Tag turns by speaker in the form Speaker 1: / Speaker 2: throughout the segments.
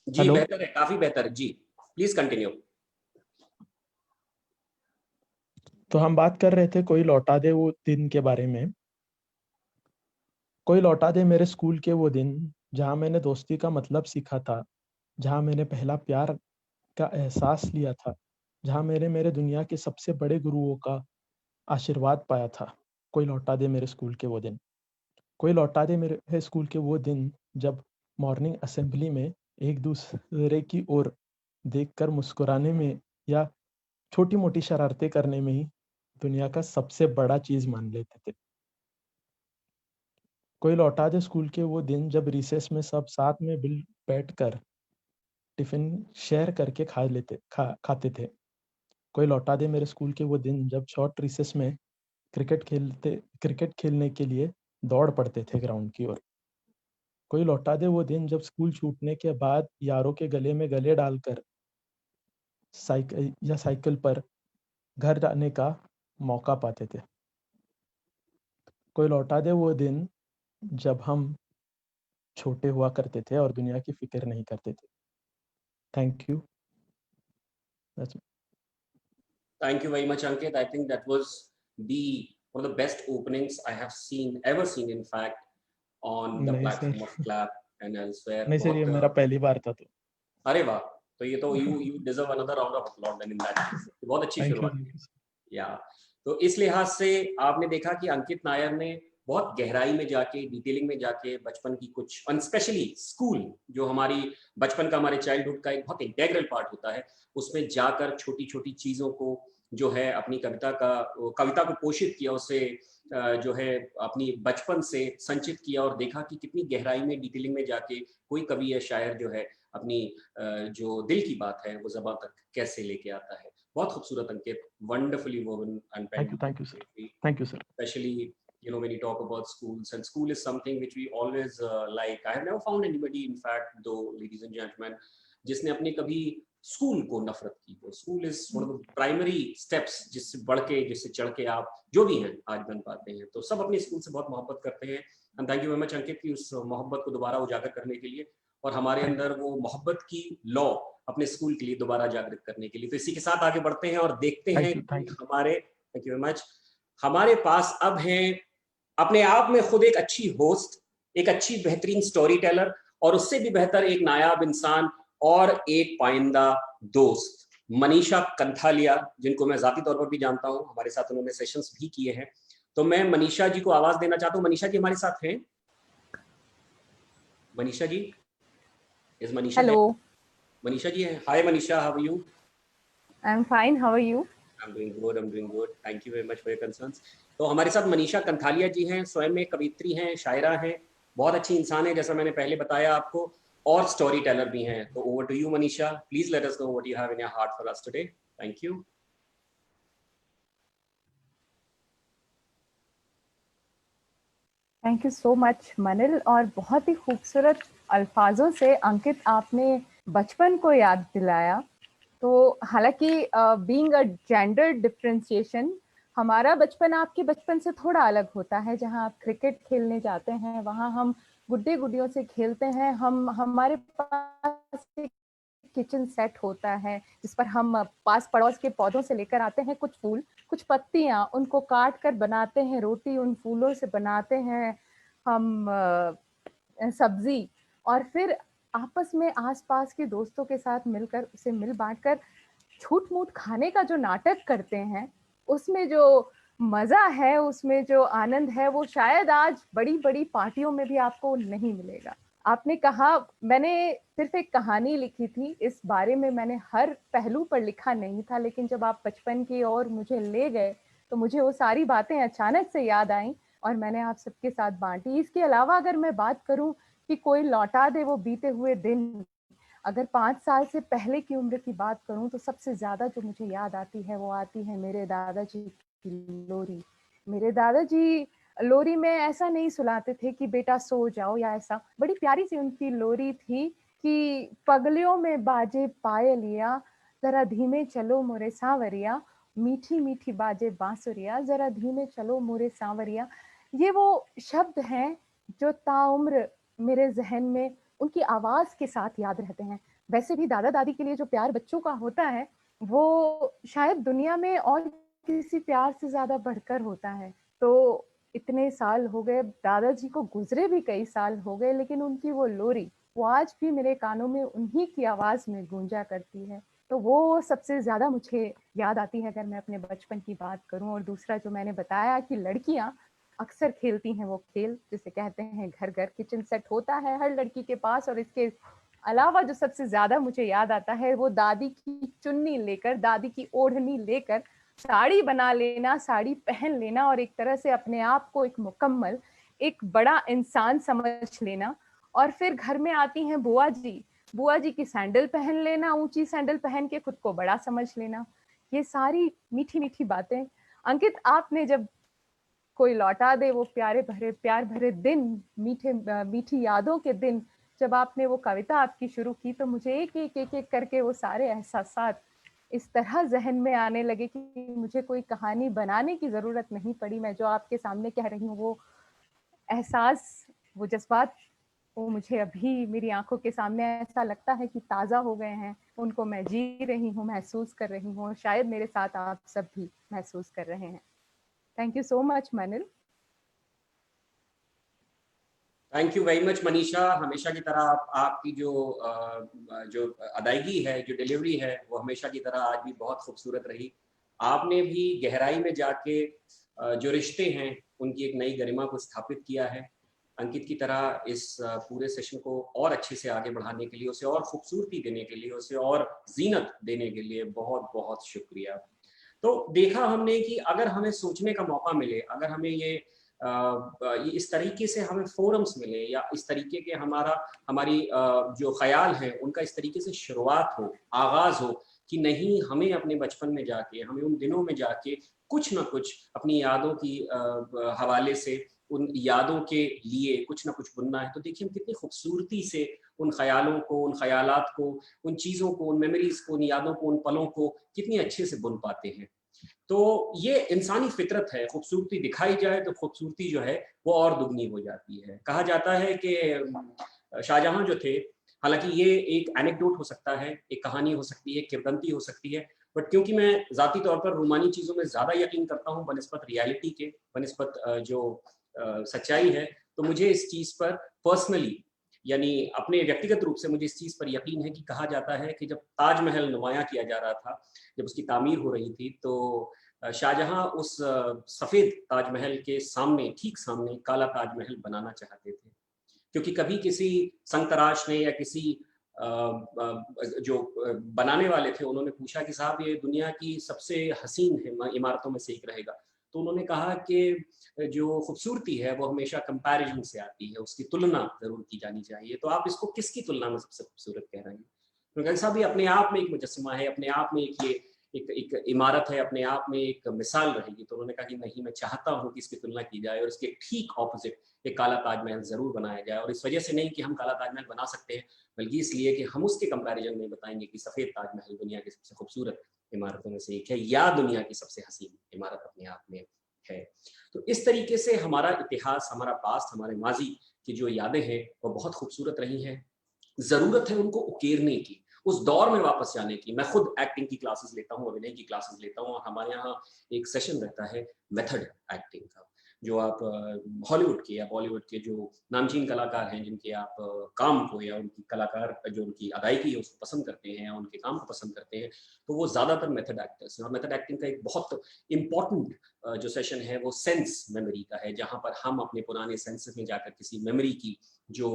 Speaker 1: जी
Speaker 2: hello.
Speaker 1: बेहतर है, काफी बेहतर है जी। Please continue.
Speaker 2: तो हम बात कर रहे थे कोई लौटा दे वो दिन के बारे में। कोई लौटा दे मेरे स्कूल के वो दिन, जहाँ मैंने दोस्ती का मतलब सीखा था, जहाँ मैंने पहला प्यार का एहसास लिया था, जहाँ मैंने मेरे दुनिया के सबसे बड़े गुरुओं का आशीर्वाद पाया था। कोई लौटा दे मेरे स्कूल के वो दिन। कोई लौटा दे मेरे स्कूल के वो दिन, जब मॉर्निंग असेंबली में एक दूसरे की ओर देखकर मुस्कुराने में या छोटी मोटी शरारतें करने में ही दुनिया का सबसे बड़ा चीज मान लेते थे। कोई लौटा दे स्कूल के वो दिन, जब रिसेस में सब साथ में बिल बैठकर टिफिन शेयर करके खाते थे। कोई लौटा दे मेरे स्कूल के वो दिन, जब शॉर्ट रिसेस में क्रिकेट खेलने के लिए दौड़ पड़ते थे ग्राउंड की ओर। कोई लौटा दे वो दिन, जब स्कूल छूटने के बाद यारों के गले में गले डालकर साइकिल पर घर जाने का मौका पाते थे। कोई लौटा दे वो दिन, जब हम छोटे हुआ करते थे और दुनिया की फिक्र नहीं करते थे। Thank you.
Speaker 1: Thank you very much, Ankit. I think that was the one of the best openings I have ever seen, in fact, on the
Speaker 2: नहीं
Speaker 1: platform of
Speaker 2: sir,
Speaker 1: Clap and elsewhere.
Speaker 2: नहीं sir, ये
Speaker 1: बहुत
Speaker 2: मेरा पहली बार था तो।
Speaker 1: अरे वाह, तो ये तो you deserve another round of applause then in that case. बहुत अच्छी
Speaker 2: थैंक यू,
Speaker 1: शुरुआत
Speaker 2: थैंक
Speaker 1: की।
Speaker 2: You sir.
Speaker 1: या तो इस लिहाज से आपने देखा कि अंकित नायर ने बहुत गहराई में जाके, डिटेलिंग में जाके बचपन की कुछ, स्पेशली स्कूल, जो हमारी बचपन का, हमारे चाइल्डहुड का एक बहुत इंटेग्रल पार्ट होता है, उसमें जाकर छोटी छोटी चीजों को जो है अपनी कविता को पोषित किया, उसे जो है अपनी बचपन से संचित किया और देखा कि कितनी गहराई में, डिटेलिंग में जाके कोई कवि या शायर जो है अपनी जो दिल की बात है वो ज़बान तक कैसे लेके आता है। बहुत खूबसूरत Ankit, wonderfully woven and penned
Speaker 2: thank you sir.
Speaker 1: Beautifully,
Speaker 2: thank you sir.
Speaker 1: especially when you talk about schools, and school is something which we always like. I have never found anybody, in fact, though, ladies and gentlemen, जिसने अपने कभी school को नफरत की हो। School is one of the primary steps जिससे बढ़ के, जिससे चढ़ के आप जो भी हैं आज बन पाते हैं। तो सब अपने स्कूल से बहुत मोहब्बत करते हैं। And thank you very much Ankit की उस मोहब्बत को दोबारा उजागर करने के लिए, और हमारे अंदर वो मोहब्बत की लौ अपने स्कूल के लिए दोबारा जागृत करने के लिए। तो इसी के साथ आगे बढ़ते हैं और देखते हैं कि
Speaker 2: थैंक यू।
Speaker 1: हमारे, थैंक यू वेरी मच, हमारे पास अब हैं अपने आप में खुद एक अच्छी होस्ट, एक अच्छी बेहतरीन स्टोरी टेलर, और उससे भी बेहतर एक नायाब इंसान और एक पाइंदा दोस्त, मनीषा कंथालिया, जिनको मैं जाती तौर पर भी जानता हूं। हमारे साथ उन्होंने सेशंस भी किए हैं। तो मैं मनीषा जी को आवाज देना चाहता हूं। मनीषा जी हमारे साथ हैं? मनीषा जी, इज मनीषा है?
Speaker 3: Hello,
Speaker 1: मनीषा जी हैं? Hi Manisha, how are you?
Speaker 3: I'm fine. How are you?
Speaker 1: I'm doing good, I'm doing good. Thank you very much for your concerns. तो हमारे साथ मनीषा कंथालिया जी हैं, स्वयं में कवित्री हैं, शायरा हैं, बहुत अच्छी इंसान है जैसा मैंने पहले बताया आपको, और स्टोरी टेलर भी हैं। तो over to you Manisha, please let us know what you have in your heart for us today. Thank you.
Speaker 3: Thank you so much Manil. और बहुत ही खूबसूरत अल्फाजों से अंकित आपने बचपन को याद दिलाया। तो हालांकि बीइंग अ जेंडर डिफरेंशिएशन, हमारा बचपन आपके बचपन से थोड़ा अलग होता है। जहां आप क्रिकेट खेलने जाते हैं, वहां हम गुड्डे गुडियों से खेलते हैं। हमारे पास एक किचन सेट होता है जिस पर हम पास पड़ोस के पौधों से लेकर आते हैं कुछ फूल, कुछ पत्तियां, उनको काट कर बनाते हैं रोटी, उन फूलों से बनाते हैं हम सब्जी, और फिर आपस में आसपास के दोस्तों के साथ मिलकर उसे मिल बांट कर छूट मूट खाने का जो नाटक करते हैं, उसमें जो मजा है, उसमें जो आनंद है, वो शायद आज बड़ी बड़ी पार्टियों में भी आपको नहीं मिलेगा। आपने कहा मैंने सिर्फ एक कहानी लिखी थी, इस बारे में मैंने हर पहलू पर लिखा नहीं था, लेकिन जब आप बचपन की ओर मुझे ले गए तो मुझे वो सारी बातें अचानक से याद आई और मैंने आप सबके साथ बांटी। इसके अलावा अगर मैं बात करूं कि कोई लौटा दे वो बीते हुए दिन, अगर 5 साल से पहले की उम्र की बात करूं तो सबसे ज्यादा जो मुझे याद आती है वो आती है मेरे दादाजी की लोरी। मेरे दादाजी लोरी में ऐसा नहीं सुलाते थे कि बेटा सो जाओ या ऐसा, बड़ी प्यारी सी उनकी लोरी थी कि पगलियों में बाजे पायलिया, जरा धीमे चलो मोरे सांवरिया, मीठी मीठी बाजे बांसुरिया, जरा धीमे चलो मोरे सांवरिया। ये वो शब्द हैं जो ताउम्र मेरे जहन में उनकी आवाज़ के साथ याद रहते हैं। वैसे भी दादा दादी के लिए जो प्यार बच्चों का होता है वो शायद दुनिया में और किसी प्यार से ज़्यादा बढ़कर होता है। तो इतने साल हो गए, दादाजी को गुजरे भी कई साल हो गए, लेकिन उनकी वो लोरी वो आज भी मेरे कानों में उन्हीं की आवाज़ में गूंजा करती है। तो वो सबसे ज़्यादा मुझे याद आती है अगर मैं अपने बचपन की बात करूं। और दूसरा जो मैंने बताया कि लड़कियां अक्सर खेलती हैं वो खेल जिसे कहते हैं घर घर किचन सेट होता है हर लड़की के पास। और इसके अलावा जो सबसे ज्यादा मुझे याद आता है वो दादी की चुन्नी लेकर, दादी की ओढ़नी लेकर साड़ी बना लेना, साड़ी पहन लेना और एक तरह से अपने आप को एक मुकम्मल, एक बड़ा इंसान समझ लेना। और फिर घर में आती हैं बुआ जी की सैंडल पहन लेना, ऊंची सैंडल पहन के खुद को बड़ा समझ लेना। ये सारी मीठी मीठी बातें अंकित, आपने जब कोई लौटा दे वो प्यार भरे दिन, मीठी यादों के दिन, जब आपने वो कविता आपकी शुरू की तो मुझे एक करके वो सारे एहसासात इस तरह जहन में आने लगे कि मुझे कोई कहानी बनाने की जरूरत नहीं पड़ी। मैं जो आपके सामने कह रही हूँ वो एहसास, वो जज्बात, वो मुझे अभी मेरी आंखों के सामने ऐसा लगता है कि ताज़ा हो गए हैं। उनको मैं जी रही हूँ, महसूस कर रही हूँ और शायद मेरे साथ आप सब भी महसूस कर रहे हैं। Thank you so much Manil.
Speaker 1: Thank you very much Manisha. हमेशा की तरह आपकी जो अदायगी है, जो डिलीवरी है, वो हमेशा की तरह आज भी बहुत खूबसूरत रही। आपने भी गहराई में जाके जो रिश्ते हैं उनकी एक नई गरिमा को स्थापित किया है। अंकित की तरह इस पूरे सेशन को और अच्छे से आगे बढ़ाने के लिए, उसे और खूबसूरती देने के लिए, उसे और जीनत देने के लिए बहुत बहुत शुक्रिया। तो देखा हमने कि अगर हमें सोचने का मौका मिले, अगर हमें ये इस तरीके से हमें फोरम्स मिले या इस तरीके के हमारी जो ख्याल है उनका इस तरीके से शुरुआत हो, आगाज हो कि नहीं, हमें अपने बचपन में जाके, हमें उन दिनों में जाके कुछ ना कुछ अपनी यादों की हवाले से, उन यादों के लिए कुछ ना कुछ बुनना है। तो देखिए हम कितनी खूबसूरती से उन ख्यालों को, उन ख्यालात को, उन चीज़ों को, उन मेमोरीज को, उन यादों को, उन पलों को कितनी अच्छे से बुन पाते हैं। तो ये इंसानी फितरत है, खूबसूरती दिखाई जाए तो खूबसूरती जो है वो और दुगनी हो जाती है। कहा जाता है कि शाहजहां जो थे, हालांकि ये एक एनेक्डोट हो सकता है, एक कहानी हो सकती है, किंवदंती हो सकती है, बट क्योंकि मैं ज़ाती तौर पर रूमानी चीज़ों में ज़्यादा यकीन करता हूँ बनिस्बत रियलिटी के, बनिस्बत जो सच्चाई है, तो मुझे इस चीज़ पर पर्सनली, यानी अपने व्यक्तिगत रूप से मुझे इस चीज़ पर यकीन है कि कहा जाता है कि जब ताजमहल नुमाया किया जा रहा था, जब उसकी तामीर हो रही थी, तो शाहजहां उस सफ़ेद ताजमहल के सामने, ठीक सामने काला ताजमहल बनाना चाहते थे। क्योंकि कभी किसी संतराश ने या किसी जो बनाने वाले थे उन्होंने पूछा कि साहब ये दुनिया की सबसे हसीन इमारतों में से एक रहेगा, तो उन्होंने कहा कि जो खूबसूरती है वो हमेशा कंपैरिजन से आती है, उसकी तुलना जरूर की जानी चाहिए। तो आप इसको किसकी तुलना में सबसे खूबसूरत कह रहे हैं? क्योंकि ऐसा भी अपने आप में एक मुजस्समा है, अपने आप में एक इमारत है, अपने आप में एक मिसाल रहेगी। तो उन्होंने कहा कि नहीं, मैं चाहता हूँ कि इसकी तुलना की जाए और इसके ठीक ऑपोजिट एक काला ताजमहल जरूर बनाया जाए। और इस वजह से नहीं कि हम काला ताजमहल बना सकते हैं, बल्कि इसलिए कि हम उसके कंपैरिजन में बताएंगे कि सफ़ेद ताजमहल दुनिया की सबसे खूबसूरत इमारतों में से एक है या दुनिया की सबसे हसीन इमारत अपने आप में है। तो इस तरीके से हमारा इतिहास, हमारा पास्ट, हमारे माजी की जो यादें हैं वो बहुत खूबसूरत रही हैं। ज़रूरत है उनको उकेरने की, उस दौर में वापस जाने की। मैं खुद एक्टिंग की क्लासेस लेता हूँ, अभिनय की क्लासेस लेता हूँ, और हमारे यहाँ एक सेशन रहता है मेथड एक्टिंग का, जो आप हॉलीवुड के या बॉलीवुड के जो नामचीन कलाकार हैं, जिनके आप काम को या उनकी कलाकार जो उनकी अदायगी है उसको पसंद करते हैं या उनके काम को पसंद करते हैं, तो वो ज़्यादातर मेथड एक्टर्स हैं। और मेथड एक्टिंग का एक बहुत इम्पॉर्टेंट जो सेशन है वो सेंस मेमोरी का है, जहाँ पर हम अपने पुराने सेंसेस में जाकर किसी मेमोरी की जो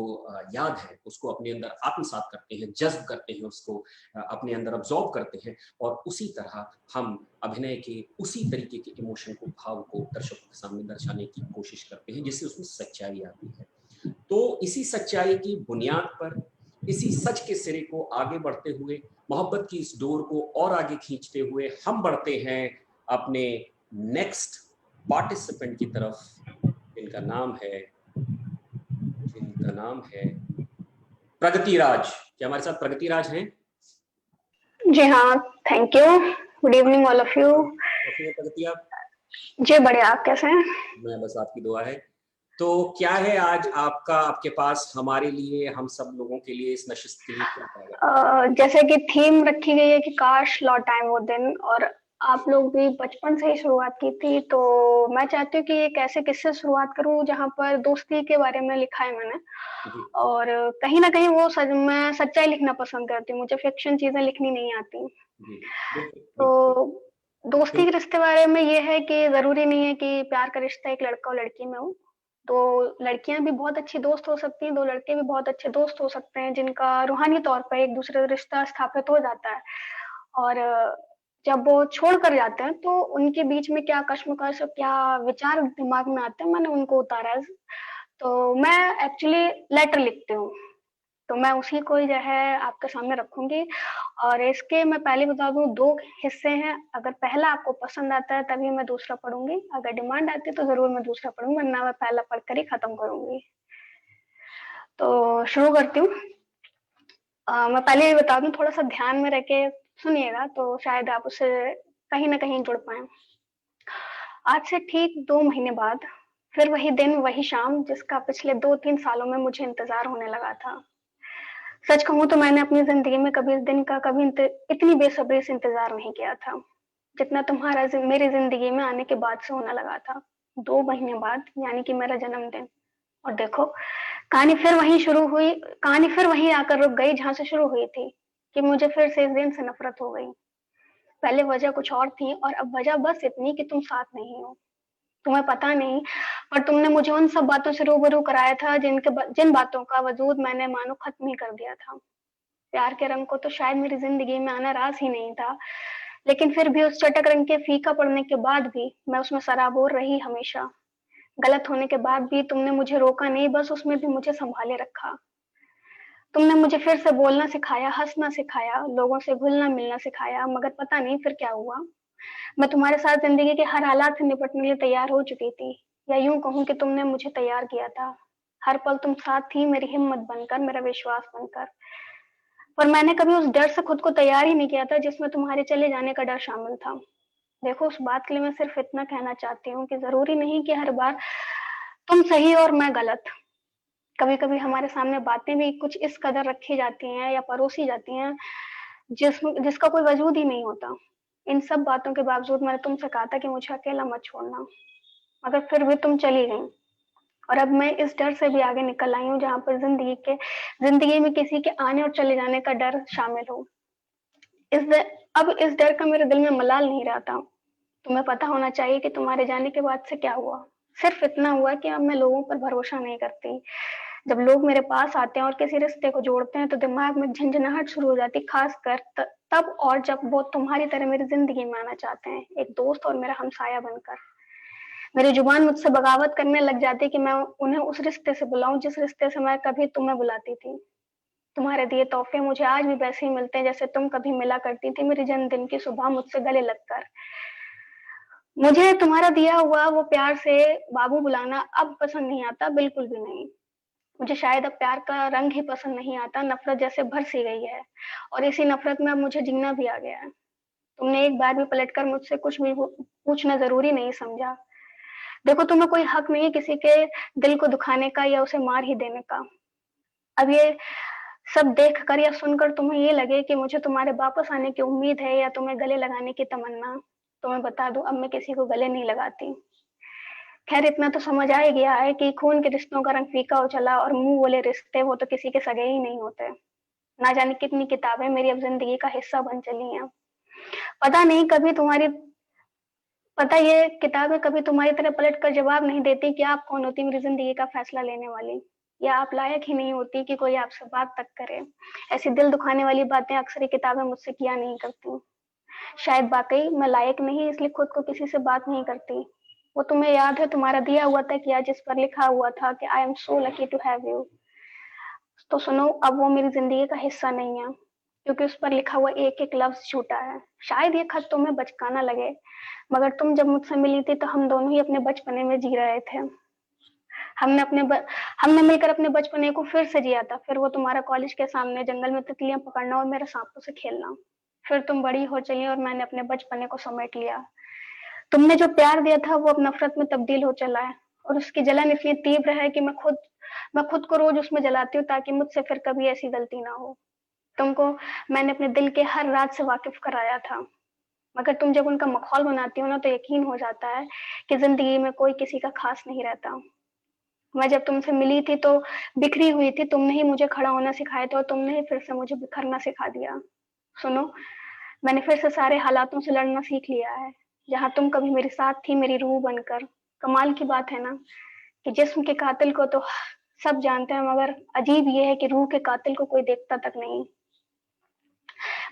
Speaker 1: याद है उसको अपने अंदर आत्मसात करते हैं, जज्ब करते हैं, उसको अपने अंदर अब्जॉर्ब करते हैं, और उसी तरह हम अभिनय के उसी तरीके के इमोशन को, भाव को दर्शकों के सामने दर्शाने की कोशिश करते हैं, जिससे उसमें सच्चाई आती है। तो इसी सच्चाई की बुनियाद पर, इसी सच के सिरे को आगे बढ़ते हुए, मोहब्बत की इस डोर को और आगे खींचते हुए हम बढ़ते हैं अपने नेक्स्ट पार्टिसिपेंट की तरफ, जिनका नाम है प्रगति राज। क्या हमारे साथ प्रगति राज हैं?
Speaker 4: जी हाँ, thank you. Good evening all of you.
Speaker 1: कैसे हैं प्रगति आप?
Speaker 4: जी बढ़िया, आप कैसे हैं?
Speaker 1: मैं बस आपकी दुआ है। तो क्या है आज आपका, आपके पास हमारे लिए, हम सब लोगों के लिए, इस नशिस्त के लिए क्या रहेगा?
Speaker 4: जैसे कि थीम रखी गई है कि काश लौट आए वो दिन, और आप लोग भी बचपन से ही शुरुआत की थी, तो मैं चाहती हूँ कि एक ऐसे किस्से से शुरुआत करूँ जहाँ पर दोस्ती के बारे में लिखा है मैंने।
Speaker 1: जी
Speaker 4: और कहीं ना कहीं वो मैं सच्चाई लिखना पसंद करती हूँ, मुझे फिक्शन चीजें लिखनी नहीं आती।
Speaker 1: जी, बिल्कुल बिल्कुल
Speaker 4: तो दोस्ती के
Speaker 1: बिल्कुल।
Speaker 4: रिश्ते बारे में ये है कि जरूरी नहीं है कि प्यार का रिश्ता एक लड़का और लड़की में हो। तो लड़कियां भी बहुत अच्छी दोस्त हो सकती हैं, दो लड़के भी बहुत अच्छे दोस्त हो सकते हैं जिनका रूहानी तौर पर एक दूसरे से रिश्ता स्थापित हो जाता है। और जब वो छोड़ कर जाते हैं तो उनके बीच में क्या कश्मकश और क्या विचार दिमाग में आते हैं, मैंने उनको उतारा है। तो मैं एक्चुअली लेटर लिखती हूँ, तो मैं उसी को ही जो है आपके सामने रखूंगी। और इसके मैं पहले बता दूं, दो हिस्से हैं। अगर पहला आपको पसंद आता है तभी मैं दूसरा पढ़ूंगी, अगर डिमांड आती है तो जरूर मैं दूसरा पढ़ूंगी, वरना मैं पहला पढ़कर ही खत्म करूंगी। तो शुरू करती हूँ। मैं पहले ये बता दूं, थोड़ा सा ध्यान में रह के सुनिएगा तो शायद आप उससे कहीं ना कहीं जुड़ पाए। आज से ठीक 2 महीने बाद फिर वही दिन वही शाम जिसका पिछले 2-3 सालों में मुझे इंतजार होने लगा था। सच कहूँ तो मैंने अपनी जिंदगी में कभी इस दिन का इतनी बेसब्री से इंतजार नहीं किया था जितना तुम्हारा मेरी जिंदगी में आने के बाद से होने लगा था। 2 महीने बाद, यानी कि मेरा जन्मदिन। और देखो, कहानी फिर वहीं शुरू हुई। कहानी फिर वहीं आकर रुक गई जहां से शुरू हुई थी, कि मुझे फिर से इस दिन से नफरत हो गई। पहले वजह कुछ और थी और अब वजह बस इतनी कि तुम साथ नहीं हो। तुम्हें पता नहीं, पर तुमने मुझे उन सब बातों से रूबरू कराया था जिन बातों का वजूद मैंने मानो खत्म ही कर दिया था। प्यार के रंग को तो शायद मेरी जिंदगी में आना रास ही नहीं था, लेकिन फिर भी उस चटक रंग के फीका पड़ने के बाद भी मैं उसमें सराबोर रही हमेशा। गलत होने के बाद भी तुमने मुझे रोका नहीं, बस उसमें भी मुझे संभाले रखा। तुमने मुझे फिर से बोलना सिखाया, हंसना सिखाया, लोगों से घुलना मिलना सिखाया, मगर पता नहीं फिर क्या हुआ। मैं तुम्हारे साथ जिंदगी के हर हालात से निपटने के लिए तैयार हो चुकी थी, या यूं कहूं कि तुमने मुझे तैयार किया था। हर पल तुम साथ थी, मेरी हिम्मत बनकर, मेरा विश्वास बनकर। पर मैंने कभी उस डर से खुद को तैयार ही नहीं किया था जिसमें तुम्हारे चले जाने का डर शामिल था। देखो, उस बात के लिए मैं सिर्फ इतना कहना चाहती हूँ कि जरूरी नहीं कि हर बार तुम सही और मैं गलत। कभी कभी हमारे सामने बातें भी कुछ इस कदर रखी जाती हैं या परोसी जाती हैं जिसका कोई वजूद ही नहीं होता। इन सब बातों के बावजूद मैंने तुमसे कहा था कि मुझे अकेला मत छोड़ना, मगर फिर भी तुम चली गई। और अब मैं इस डर से भी आगे निकल आई हूँ जहां पर जिंदगी में किसी के आने और चले जाने का डर शामिल हो। अब इस डर का मेरे दिल में मलाल नहीं रहता। तुम्हें पता होना चाहिए कि तुम्हारे जाने के बाद से क्या हुआ। सिर्फ इतना हुआ कि अब मैं लोगों पर भरोसा नहीं करती। जब लोग मेरे पास आते हैं और किसी रिश्ते को जोड़ते हैं तो दिमाग में झंझनाहट शुरू हो जाती, खासकर तब और जब वो तुम्हारी तरह मेरी जिंदगी में आना चाहते हैं, एक दोस्त और मेरा हमसाया बनकर। मेरी जुबान मुझसे बगावत करने लग जाती कि मैं उन्हें उस रिश्ते से बुलाऊं जिस रिश्ते से मैं कभी तुम्हें बुलाती थी। तुम्हारे दिए तोहफे मुझे आज भी वैसे ही मिलते हैं जैसे तुम कभी मिला करती थी मेरे जन्मदिन की सुबह मुझसे गले लगकर। मुझे तुम्हारा दिया हुआ वो प्यार से बाबू बुलाना अब पसंद नहीं आता, बिल्कुल भी नहीं। मुझे शायद अब प्यार का रंग ही पसंद नहीं आता, नफरत जैसे भर सी गई है, और इसी नफरत में अब मुझे जीना भी आ गया है। तुमने एक बार भी पलटकर मुझसे कुछ भी पूछना जरूरी नहीं समझा। देखो, तुम्हें कोई हक नहीं किसी के दिल को दुखाने का या उसे मार ही देने का। अब ये सब देख कर या सुनकर तुम्हें ये लगे कि मुझे तुम्हारे वापस आने की उम्मीद है या तुम्हें गले लगाने की तमन्ना, तो मैं बता दूं, अब मैं किसी को गले नहीं लगाती। खैर, इतना तो समझ आ ही गया है कि खून के रिश्तों का रंग फीका हो चला और मुंह बोले रिश्ते वो तो किसी के सगे ही नहीं होते। ना जाने कितनी किताबें मेरी अब जिंदगी का हिस्सा बन चली हैं। पता नहीं कभी तुम्हारी पता ये किताबें कभी तुम्हारी तरह पलट कर जवाब नहीं देती कि आप कौन होती मेरी जिंदगी का फैसला लेने वाली, या आप लायक ही नहीं होती कि कोई आपसे बात तक करे। ऐसी दिल दुखाने वाली बातें अक्सर ये किताबें मुझसे किया नहीं करती। शायद वाकई मैं लायक नहीं, इसलिए खुद को किसी से बात नहीं करती। वो तुम्हें याद है, तुम्हारा दिया हुआ तकिया जिस पर लिखा हुआ था कि I am so lucky to have you. तो सुनो, अब वो मेरी जिंदगी का हिस्सा नहीं है, क्योंकि उस पर लिखा हुआ एक एक लफ्ज झूठा है। शायद ये खत तुम्हें बचकाना लगे, मगर तुम जब मुझसे मिली थी तो हम दोनों ही अपने बचपने में जी रहे थे। हमने अपने ब... हमने मिलकर अपने बचपने को फिर से जिया था। फिर वो तुम्हारा कॉलेज के सामने जंगल में तितलियां पकड़ना और मेरे सांपों से खेलना। फिर तुम बड़ी हो चली और मैंने अपने बचपने को समेट लिया। तुमने जो प्यार दिया था वो अब नफरत में तब्दील हो चला है। और उसकी जलन इतनी तीव्र है कि मैं खुद को रोज उसमें जलाती हूँ ताकि मुझसे फिर कभी ऐसी गलती ना हो। तुमको मैंने अपने दिल के हर राज से वाकिफ कराया था, मगर तुम जब उनका मखौल बनाती हो ना तो यकीन हो जाता है कि जिंदगी में कोई किसी का खास नहीं रहता। मैं जब तुमसे मिली थी तो बिखरी हुई थी, तुमने ही मुझे खड़ा होना सिखाया था और तुमने ही फिर से मुझे बिखरना सिखा दिया। सुनो, मैंने फिर से सारे हालातों से लड़ना सीख लिया है, जहाँ तुम कभी मेरे साथ थी मेरी रूह बनकर। कमाल की बात है ना कि जिस्म के कातिल को तो सब जानते हैं, मगर अजीब ये है कि रूह के कातिल को कोई देखता तक नहीं।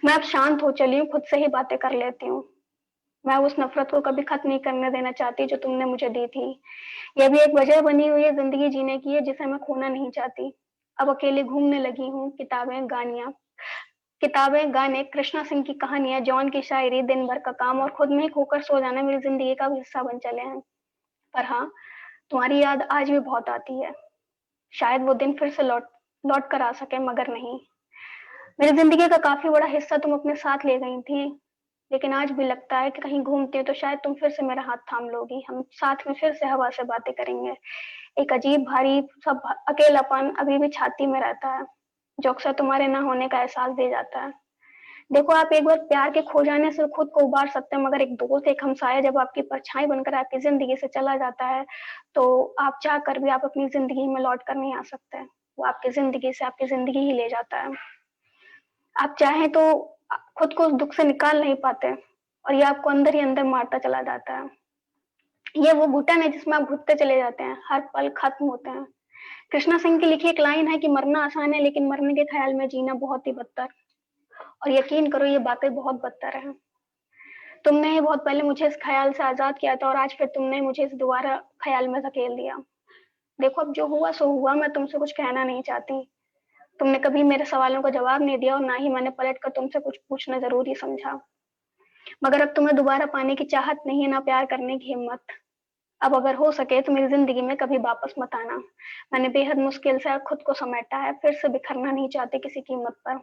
Speaker 4: मैं अब शांत हो चली हूँ, खुद से ही बातें कर लेती हूँ। मैं उस नफरत को कभी खत्म नहीं करने देना चाहती जो तुमने मुझे दी थी। यह भी एक वजह बनी हुई है जिंदगी जीने की है जिसे मैं खोना नहीं चाहती। अब अकेले घूमने लगी हूँ, किताबें, गाने, कृष्णा सिंह की कहानियां, जॉन की शायरी, दिन भर का काम और खुद में ही खोकर सो जाना मेरी जिंदगी का भी हिस्सा बन चले हैं। पर हाँ, तुम्हारी याद आज भी बहुत आती है। शायद वो दिन फिर से लौट लौट कर आ सके, मगर नहीं। मेरी जिंदगी का काफी बड़ा हिस्सा तुम अपने साथ ले गई थी, लेकिन आज भी लगता है कि कहीं घूमती हूँ तो शायद तुम फिर से मेरा हाथ थाम लोगी। हम साथ में फिर से हवा से बातें करेंगे। एक अजीब भारी सब अकेलापन अभी भी छाती में रहता है, जो अक्सर तुम्हारे ना होने का एहसास दे जाता है। देखो, आप एक बार प्यार के खो जाने से खुद को उबार सकते हैं, मगर एक दोस्त, एक हमसाया जब आपकी परछाई बनकर आपकी जिंदगी से चला जाता है, तो आप चाह कर भी आप अपनी जिंदगी में लौट कर नहीं आ सकते। वो आपकी जिंदगी से आपकी जिंदगी ही ले जाता है। आप चाहें तो खुद को उस दुख से निकाल नहीं पाते, और ये आपको अंदर ही अंदर मारता चला जाता है। ये वो घुटन है जिसमें आप घुटते चले जाते हैं, हर पल खत्म होते हैं। कृष्णा सिंह की लिखी एक लाइन है कि मरना आसान है, लेकिन मरने के ख्याल में जीना बहुत ही बदतर। और यकीन करो, ये बातें बहुत बदतर है। तुमने ही बहुत पहले मुझे इस ख्याल से आजाद किया था, और आज फिर तुमने मुझे इस दोबारा ख्याल में धकेल दिया। देखो, अब जो हुआ सो हुआ, मैं तुमसे कुछ कहना नहीं चाहती। तुमने कभी मेरे सवालों का जवाब नहीं दिया, और ना ही मैंने पलट कर तुमसे कुछ पूछना जरूरी समझा। मगर अब तुम्हें दोबारा पाने की चाहत नहीं है, ना प्यार करने की हिम्मत। अब अगर हो सके तो मेरी जिंदगी में कभी वापस मत आना। मैंने बेहद मुश्किल से खुद को समेटा है, फिर से बिखरना नहीं चाहती किसी कीमत पर।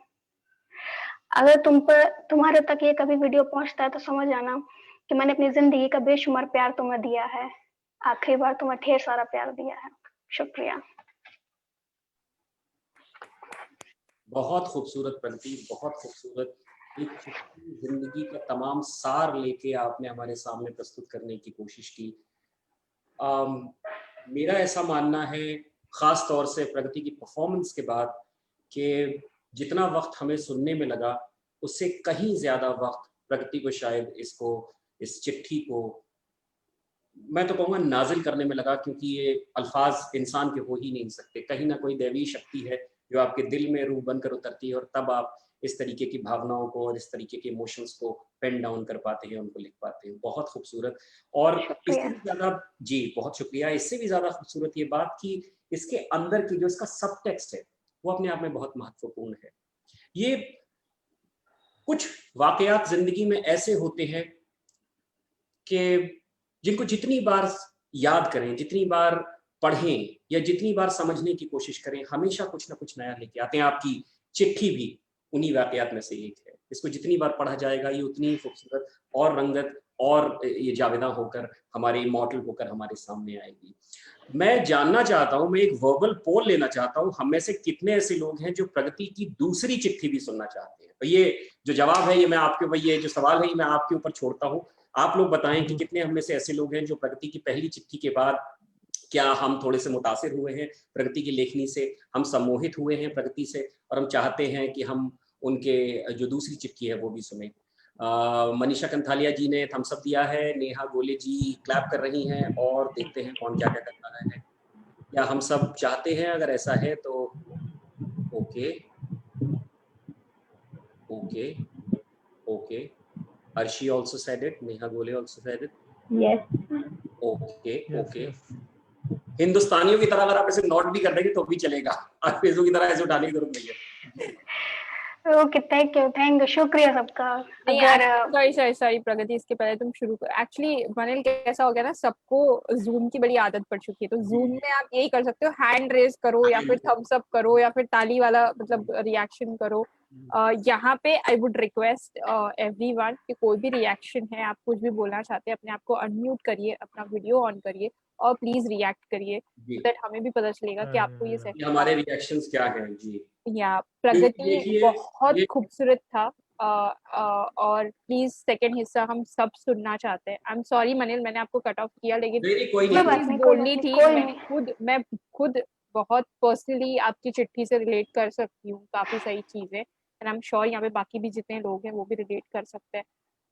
Speaker 4: अगर तुम्हारे तक ये कभी वीडियो पहुंचता है तो समझ आना कि मैंने अपनी जिंदगी का बेशुमार प्यार तुम्हें दिया है। आखिरी बार तुम्हें ढेर सारा प्यार दिया है। शुक्रिया।
Speaker 1: बहुत खूबसूरत प्रगति, बहुत खूबसूरत। एक चिट्ठी जिंदगी का तमाम सार लेके आपने हमारे सामने प्रस्तुत करने की कोशिश की। मेरा ऐसा मानना है, खास तौर से प्रगति की परफॉर्मेंस के बाद, कि जितना वक्त हमें सुनने में लगा उससे कहीं ज्यादा वक्त प्रगति को शायद इस चिट्ठी को मैं तो कहूँगा नाजिल करने में लगा, क्योंकि ये अल्फाज इंसान के हो ही नहीं सकते। कहीं ना कोई दैवी शक्ति है जो आपके दिल में रूह बनकर उतरती है, और तब आप इस तरीके की भावनाओं को और इस तरीके के इमोशंस को पेन डाउन कर पाते हैं, उनको लिख पाते हैं। बहुत खूबसूरत। और इससे भी ज्यादा, जी बहुत शुक्रिया, इससे भी ज्यादा खूबसूरत ये बात कि इसके अंदर की जो इसका सब टेक्स्ट है वो अपने आप में बहुत महत्वपूर्ण है। ये कुछ वाकयात जिंदगी में ऐसे होते हैं कि जिनको जितनी बार याद करें, जितनी बार पढ़ें या जितनी बार समझने की कोशिश करें, हमेशा कुछ ना कुछ नया लेके आते हैं। आपकी चिट्ठी भी उन्हीं वाकयात में से एक है। इसको जितनी बार पढ़ा जाएगा ये उतनी ही खूबसूरत और रंगत और ये जावेदा होकर, हमारे इमॉर्टल होकर हमारे सामने आएगी। मैं जानना चाहता हूं, मैं एक वर्बल पोल लेना चाहता हूं, हम में से कितने ऐसे लोग हैं जो प्रगति की दूसरी चिट्ठी भी सुनना चाहते हैं? तो ये जो जवाब है, ये मैं आपके, ये जो सवाल है ये मैं आपके ऊपर छोड़ता हूँ। आप लोग बताएं कि कितने हम में से ऐसे लोग हैं जो प्रगति की पहली चिट्ठी के बाद, क्या हम थोड़े से मुतासिर हुए हैं प्रगति की लेखनी से, हम सम्मोहित हुए हैं प्रगति से, और हम चाहते हैं कि हम उनके जो दूसरी चिट्ठी है वो भी सुने। मनीषा कंथालिया जी ने थम्स अप दिया है, नेहा गोले जी क्लैप कर रही हैं, और देखते हैं कौन क्या क्या कर रहा है। क्या हम सब चाहते हैं? अगर ऐसा है तो okay okay okay. Arshi also said it. Neha Gole also said it.
Speaker 5: Yes.
Speaker 1: Okay,
Speaker 2: Yes,
Speaker 1: okay.
Speaker 2: yes.
Speaker 1: हिंदुस्तानियों की तरह अगर आप ऐसे नोट भी कर देंगे तो भी चलेगा, अंग्रेजों की तरह ऐसे उठाने की जरूरत नहीं है।
Speaker 4: ओके, थैंक यू, शुक्रिया सबका।
Speaker 3: अगर सॉरी प्रगति, इसके पहले तुम शुरू कर। एक्चुअली मनिल कैसा हो गया ना, सबको जूम की बड़ी आदत पड़ चुकी है, तो जूम में आप यही कर सकते हो, हैंड रेज करो या फिर थम्स अप करो या फिर ताली वाला मतलब रिएक्शन करो,
Speaker 5: यहाँ पे आई वुड रिक्वेस्ट एवरीवन कि कोई भी रिएक्शन है, आप कुछ भी बोलना चाहते हैं, अपने आप को अनम्यूट करिए, अपना वीडियो ऑन करिए और प्लीज रिएक्ट करिए,
Speaker 1: जी
Speaker 5: दैट हमें भी पता चलेगा कि आपको ये
Speaker 1: कि
Speaker 5: सेशन
Speaker 1: हमारे रिएक्शंस क्या हैं। जी
Speaker 5: या
Speaker 1: क्योंकि
Speaker 5: प्रगति
Speaker 1: देखिए
Speaker 5: बहुत
Speaker 1: ये
Speaker 5: खूबसूरत था। और प्लीज सेकंड हिस्सा हम सब सुनना चाहते हैं। आई एम सॉरी मनिल, मैंने आपको कट ऑफ किया, लेकिन
Speaker 1: नहीं कोई
Speaker 5: ये
Speaker 4: कोई बात
Speaker 1: नहीं
Speaker 5: चीज
Speaker 4: नहीं, कोई बात
Speaker 5: बोलनी
Speaker 4: नहीं,
Speaker 5: थी।
Speaker 4: कोई नहीं।
Speaker 5: मैं खुद बहुत पर्सनली आपकी चिट्ठी से रिलेट कर सकती हूँ काफी सारी चीजें, एंड आई एम श्योर यहाँ पे बाकी भी जितने लोग हैं वो भी रिलेट कर सकते हैं।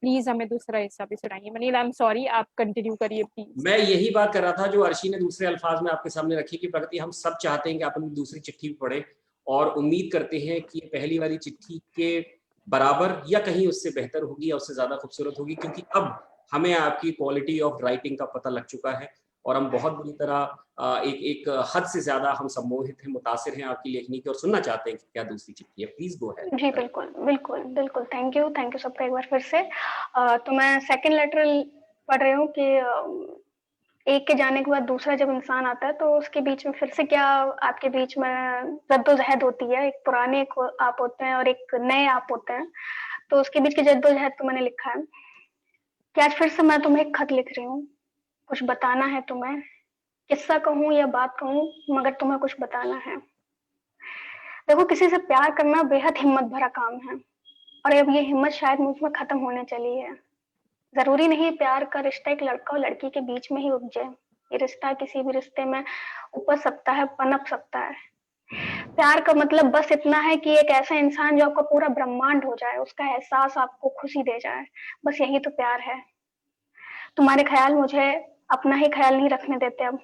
Speaker 5: प्लीज हमें दूसरा हिस्सा भी सुनाइए। मनील आई एम सॉरी, आप कंटिन्यू करिए प्लीज।
Speaker 1: मैं यही बात कर रहा था जो अर्शी ने दूसरे अल्फाज में आपके सामने रखी कि प्रगति हम सब चाहते हैं कि आप अपनी दूसरी चिट्ठी भी पढ़ें और उम्मीद करते हैं कि ये पहली वाली चिट्ठी के बराबर या कहीं उससे बेहतर होगी या उससे ज्यादा खूबसूरत होगी, क्योंकि अब हमें आपकी क्वालिटी ऑफ राइटिंग का पता लग चुका है और हम बहुत बुरी तरह एक एक हद से ज्यादा हम सम्मोहित हैं, मुतासिर हैं आपकी लेखनी के और सुनना चाहते हैं कि क्या दूसरी चिट्ठी है। प्लीज गो
Speaker 4: जी
Speaker 1: अहेड।
Speaker 4: बिल्कुल बिल्कुल बिल्कुल, थैंक यू सबका एक बार फिर से। तो मैं सेकंड लेटर पढ़ रही हूँ कि एक के जाने के बाद दूसरा जब इंसान आता है तो उसके बीच में फिर से क्या आपके बीच में जद्दोजहद होती है। एक पुराने आप होते हैं और एक नए आप होते हैं, तो उसके बीच की जद्दोजहद को मैंने लिखा है कि आज फिर से मैं तुम्हें एक खत लिख रही हूँ। कुछ बताना है तुम्हें, किस्सा कहूँ या बात कहूँ, मगर तुम्हें कुछ बताना है। देखो, किसी से प्यार करना बेहद हिम्मत भरा काम है और अब ये हिम्मत शायद मुझ में खत्म होने चली है। जरूरी नहीं प्यार का रिश्ता एक लड़का और लड़की के बीच में ही उपजे। ये रिश्ता किसी भी रिश्ते में उपज सकता है, पनप सकता है। प्यार का मतलब बस इतना है कि एक ऐसा इंसान जो आपका पूरा ब्रह्मांड हो जाए, उसका एहसास आपको खुशी दे जाए। बस यही तो प्यार है। तुम्हारे ख्याल मुझे अपना ही ख्याल नहीं रखने देते अब।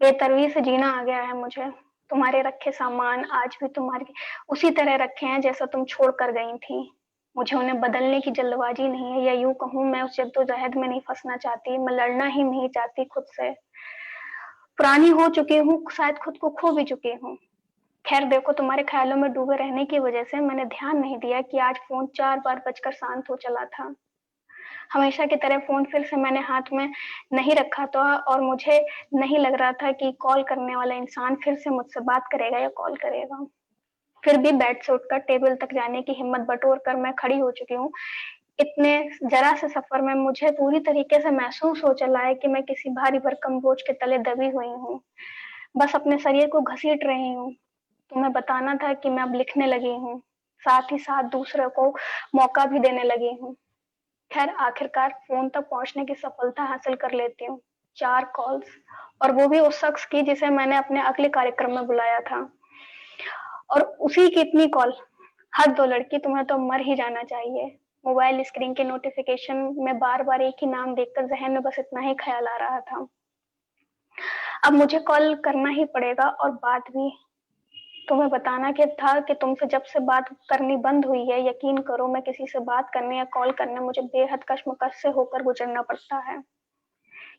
Speaker 4: बेतरवी से जीना आ गया है मुझे। तुम्हारे रखे सामान आज भी तुम्हारे उसी तरह रखे हैं जैसा तुम छोड़ कर गई थी। मुझे उन्हें बदलने की जल्दबाजी नहीं है, या यूं कहूं मैं उस जद्दोजहद में नहीं फंसना चाहती। मैं लड़ना ही नहीं चाहती खुद से। पुरानी हो चुकी हूँ, शायद खुद को खो भी चुकी हूँ। खैर देखो, तुम्हारे ख्यालों में डूबे रहने की वजह से मैंने ध्यान नहीं दिया कि आज फोन 4 बार बजकर शांत हो चला था। हमेशा की तरह फोन फिर से मैंने हाथ में नहीं रखा था और मुझे नहीं लग रहा था कि कॉल करने वाला इंसान फिर से मुझसे बात करेगा या कॉल करेगा। फिर भी बेड से उठकर टेबल तक जाने की हिम्मत बटोर कर मैं खड़ी हो चुकी हूँ। इतने जरा से सफर में मुझे पूरी तरीके से महसूस हो चला है कि मैं किसी भारी भरकम बोझ के तले दबी हुई हूँ। बस अपने शरीर को घसीट रही हूँ। तुम्हें बताना था कि मैं अब लिखने लगी हूँ, साथ ही साथ दूसरे को मौका भी देने लगी हूँ। खैर आखिरकार फोन तक पहुंचने की सफलता हासिल कर लेती हूँ। 4 कॉल्स, और वो भी उस शख्स की जिसे मैंने अपने अगले कार्यक्रम में बुलाया था, और उसी की इतनी कॉल। हद दो लड़की, तुम्हें तो मर ही जाना चाहिए। मोबाइल स्क्रीन के नोटिफिकेशन में बार बार एक ही नाम देखकर जहन में बस इतना ही ख्याल आ रहा था, अब मुझे कॉल करना ही पड़ेगा। और बात भी तुम्हें बताना के था कि तुमसे जब से बात करनी बंद हुई है, यकीन करो मैं किसी से बात करने या कॉल करने मुझे बेहद कश्मकश से होकर गुजरना पड़ता है।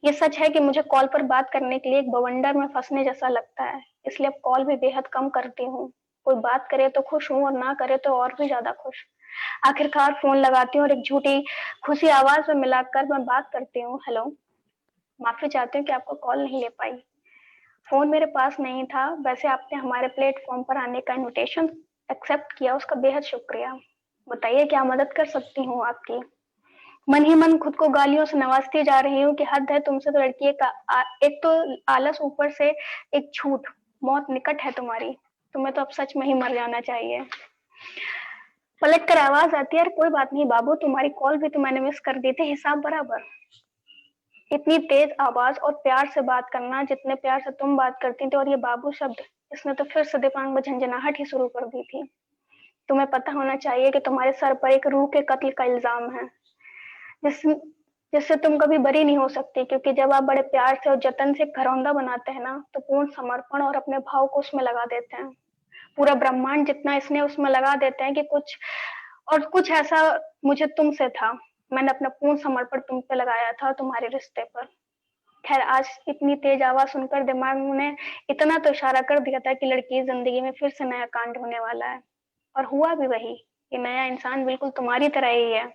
Speaker 4: ये सच है कि मुझे कॉल पर बात करने के लिए एक बवंडर में फंसने जैसा लगता है, इसलिए अब कॉल भी बेहद कम करती हूँ। कोई बात करे तो खुश हूँ और ना करे तो और भी ज्यादा खुश। आखिरकार फोन लगाती हूँ और एक झूठी खुशी आवाज में मिलाकर मैं बात करती हूँ। हेलो, माफी चाहती हूँ कि आपको कॉल नहीं ले पाई। फोन मेरे पास नहीं था। वैसे आपने हमारे प्लेटफॉर्म पर आने का इनविटेशन एक्सेप्ट किया, उसका बेहद शुक्रिया। बताइए क्या मदद कर सकती हूँ आपकी। मन ही मन खुद को गालियों से नवाजती जा रही हूँ कि हद है तुमसे तो लड़की। एक तो आलस, ऊपर से एक झूठ। मौत निकट है तुम्हारी। तुम्हें तो अब सच में ही मर जाना चाहिए। पलट कर आवाज आती है, कोई बात नहीं बाबू, तुम्हारी कॉल भी तो मैंने मिस कर दी थी, हिसाब बराबर। इतनी तेज आवाज और प्यार से बात करना जितने प्यार से तुम बात करती थी, और ये बाबू शब्द, इसने तो फिर से दिमाग में झंझनाहट ही शुरू कर दी थी। तुम्हें पता होना चाहिए कि तुम्हारे सर पर एक रूह के कत्ल का इल्जाम है, जिस जिससे तुम कभी बरी नहीं हो सकती, क्योंकि जब आप बड़े प्यार से और जतन से घरौंदा बनाते हैं ना, तो पूर्ण समर्पण और अपने भाव को उसमें लगा देते हैं। पूरा ब्रह्मांड जितना इसने उसमें लगा देते हैं कि कुछ ऐसा मुझे तुमसे था। मैंने अपना पूर्ण समर्पण तुम पे लगाया था, तुम्हारे रिश्ते पर। खैर आज इतनी तेज आवाज सुनकर दिमाग ने इतना तो इशारा कर दिया था कि लड़की की जिंदगी में फिर से नया कांड होने वाला है। और हुआ भी वही। ये नया इंसान बिल्कुल तुम्हारी तरह ही है,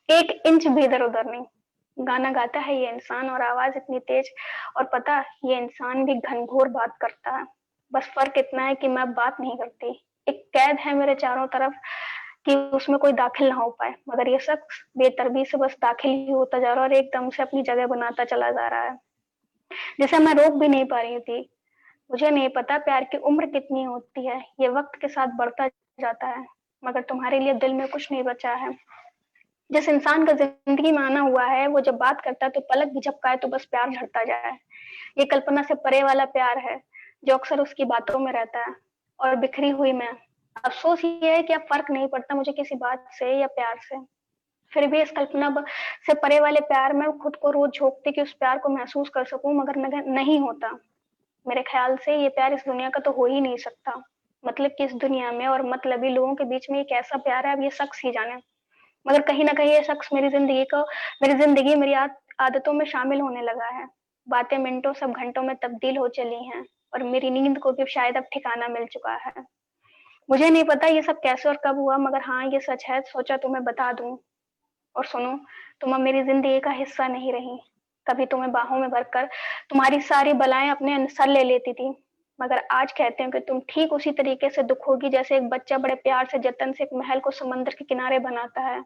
Speaker 4: 1 इंच भी इधर उधर नहीं। गाना गाता है ये इंसान, और आवाज इतनी तेज, और पता ये इंसान भी घनघोर बात करता है। बस फर्क इतना है कि मैं बात नहीं करती। एक कैद है मेरे चारों तरफ, कि उसमें कोई दाखिल ना हो पाए, मगर ये शख्स बेतरतीब से बस दाखिल ही होता जा रहा है और एकदम से अपनी जगह बनाता चला जा रहा है, जिसे मैं रोक भी नहीं पा रही थी। मुझे नहीं पता प्यार की उम्र कितनी होती है, ये वक्त के साथ बढ़ता जाता है, मगर तुम्हारे लिए दिल में कुछ नहीं बचा है। जिस इंसान का जिंदगी में आना हुआ है वो जब बात करता है तो पलक भी झपकाए तो बस प्यार झड़ता जाए। ये कल्पना से परे वाला प्यार है जो अक्सर उसकी बातों में रहता है। और बिखरी हुई मैं, अफसोस ये है कि अब फर्क नहीं पड़ता मुझे किसी बात से या प्यार से। फिर भी इस से परे वाले प्यार में खुद को रोज झोंकती कि उस प्यार को महसूस कर सकूं, मगर नहीं होता। मेरे ख्याल से ये प्यार इस दुनिया का तो हो ही नहीं सकता। मतलब कि इस दुनिया में और मतलबी लोगों के बीच में एक ऐसा प्यार है, अब ये शख्स ही जाने। मगर कहीं ना कहीं ये शख्स मेरी आदतों में शामिल होने लगा है। बातें मिनटों सब घंटों में तब्दील हो चली हैं और मेरी नींद को भी शायद अब ठिकाना मिल चुका है। मुझे नहीं पता ये सब कैसे और कब हुआ, मगर हाँ ये सच है, सोचा तुम्हें बता दूं। और सुनो, तुम अब मेरी जिंदगी का हिस्सा नहीं रही। कभी तुम्हें बाहों में भरकर तुम्हारी सारी बलाएं अपने सर ले लेती थी, मगर आज कहते हैं कि तुम ठीक उसी तरीके से दुखोगी जैसे एक बच्चा बड़े प्यार से जतन से एक महल को समंदर के किनारे बनाता है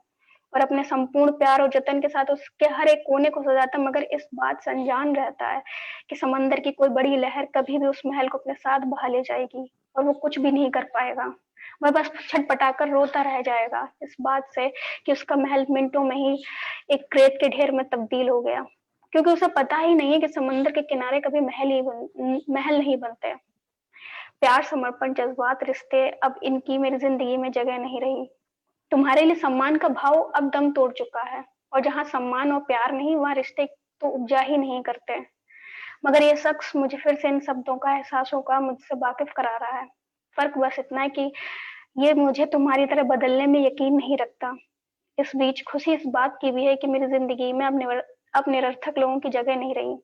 Speaker 4: और अपने संपूर्ण प्यार और जतन के साथ उसके हर एक कोने को सजाता, मगर इस बात से अनजान रहता है कि समंदर की कोई बड़ी लहर कभी भी उस महल को अपने साथ बहा ले जाएगी और वो कुछ भी नहीं कर पाएगा। वह बस छटपटाकर रोता रह जाएगा इस बात से कि उसका महल मिनटों में ही एक रेत के ढेर में तब्दील हो गया, क्योंकि उसे पता ही नहीं है कि समंदर के किनारे कभी महल नहीं बनते। प्यार, समर्पण, जज्बात, रिश्ते, अब इनकी मेरी जिंदगी में जगह नहीं रही। तुम्हारे लिए सम्मान का भाव अब दम तोड़ चुका है, और जहाँ सम्मान और प्यार नहीं वहाँ रिश्ते तो उपजा ही नहीं करते। मगर ये शख्स मुझे फिर से इन शब्दों का एहसास होगा मुझसे वाकिफ करा रहा है। फर्क बस इतना है कि ये मुझे तुम्हारी तरह बदलने में यकीन नहीं रखता। इस बीच खुशी इस बात की भी है कि मेरी जिंदगी में अब निरर्थक लोगों की जगह नहीं रही,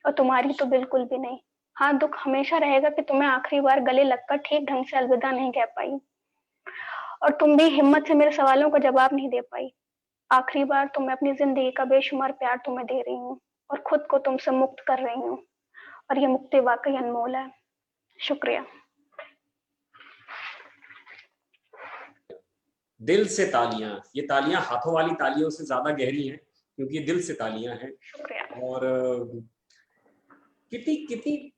Speaker 4: और तुम्हारी तो बिल्कुल भी नहीं। हाँ, दुख हमेशा रहेगा कि तुम्हें आखिरी बार गले लगकर ठीक ढंग से अलविदा नहीं कह पाई, और तुम भी हिम्मत से मेरे सवालों का जवाब नहीं दे पाई। आखिरी बार तो मैं अपनी जिंदगी का बेशुमार प्यार तुम्हें दे रही हूँ और खुद को तुमसे मुक्त कर रही हूँ, और ये मुक्ति वाकई अनमोल है। शुक्रिया।
Speaker 1: दिल से तालियां, ये तालियां हाथों वाली तालियों से ज्यादा गहरी हैं क्योंकि ये दिल से तालियां हैं।
Speaker 4: शुक्रिया।
Speaker 1: और कितनी कितनी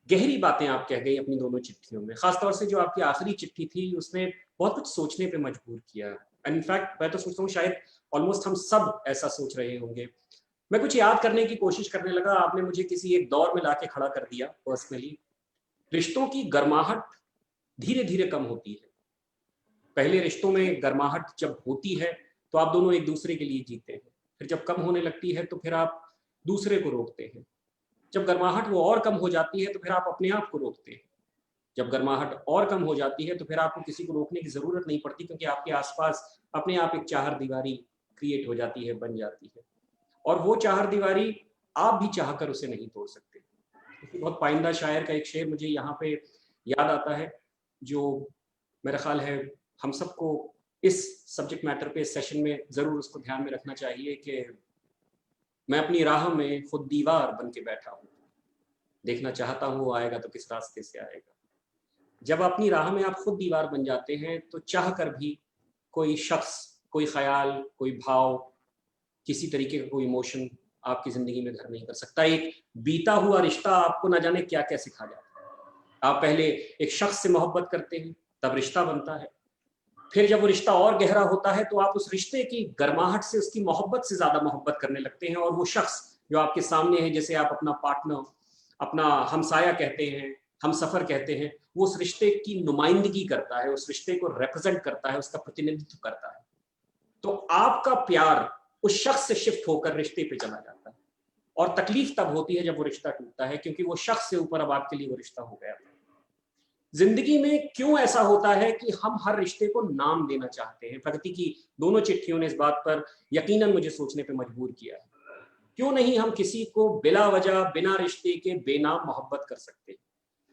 Speaker 1: गहरी बातें आप कह गई अपनी दोनों चिट्ठियों में। खासतौर से जो आपकी आखिरी चिट्ठी थी उसने बहुत कुछ सोचने पे मजबूर किया। इनफैक्ट मैं तो सोचता हूँ शायद ऑलमोस्ट हम सब ऐसा सोच रहे होंगे। मैं कुछ याद करने की कोशिश करने लगा, आपने मुझे किसी एक दौर में लाके खड़ा कर दिया। पर्सनली रिश्तों की गर्माहट धीरे धीरे कम होती है। पहले रिश्तों में गर्माहट जब होती है तो आप दोनों एक दूसरे के लिए जीते हैं, फिर जब कम होने लगती है तो फिर आप दूसरे को रोकते हैं। जब गर्माहट वो और कम हो जाती है तो फिर आप अपने आप को रोकते हैं। जब गर्माहट और कम हो जाती है तो फिर आपको किसी को रोकने की जरूरत नहीं पड़ती, क्योंकि आपके आसपास अपने आप एक चाहर दीवारी क्रिएट हो जाती है, बन जाती है। और वो चाहर दीवारी आप भी चाहकर उसे नहीं तोड़ सकते। बहुत पाइंदा शायर का एक शेर मुझे यहाँ पे याद आता है, जो मेरा ख्याल है हम सबको इस सब्जेक्ट मैटर पे इस सेशन में जरूर उसको ध्यान में रखना चाहिए कि मैं अपनी राह में खुद दीवार बन के बैठा हूँ, देखना चाहता हूँ वो आएगा तो किस रास्ते से आएगा। जब अपनी राह में आप खुद दीवार बन जाते हैं तो चाह कर भी कोई शख्स, कोई ख्याल, कोई भाव, किसी तरीके का कोई इमोशन आपकी जिंदगी में घर नहीं कर सकता। एक बीता हुआ रिश्ता आपको ना जाने क्या क्या सिखा जाता है। आप पहले एक शख्स से मोहब्बत करते हैं, तब रिश्ता बनता है। फिर जब वो रिश्ता और गहरा होता है तो आप उस रिश्ते की गर्माहट से, उसकी मोहब्बत से ज्यादा मोहब्बत करने लगते हैं। और वो शख्स जो आपके सामने है, जैसे आप अपना पार्टनर, अपना हमसाया कहते हैं, हम सफर कहते हैं, वो उस रिश्ते की नुमाइंदगी करता है, उस रिश्ते को रिप्रेजेंट करता है, उसका प्रतिनिधित्व करता है। तो आपका प्यार उस शख्स से शिफ्ट होकर रिश्ते पे चला जाता है, और तकलीफ तब होती है जब वो रिश्ता टूटता है, क्योंकि वो शख्स से ऊपर अब आपके लिए वो रिश्ता हो गया। जिंदगी में क्यों ऐसा होता है कि हम हर रिश्ते को नाम देना चाहते हैं? प्रगति की दोनों चिट्ठियों ने इस बात पर यकीनन मुझे सोचने पे मजबूर किया है। क्यों नहीं हम किसी को बिला वजह, बिना रिश्ते के बेनाम मोहब्बत कर सकते?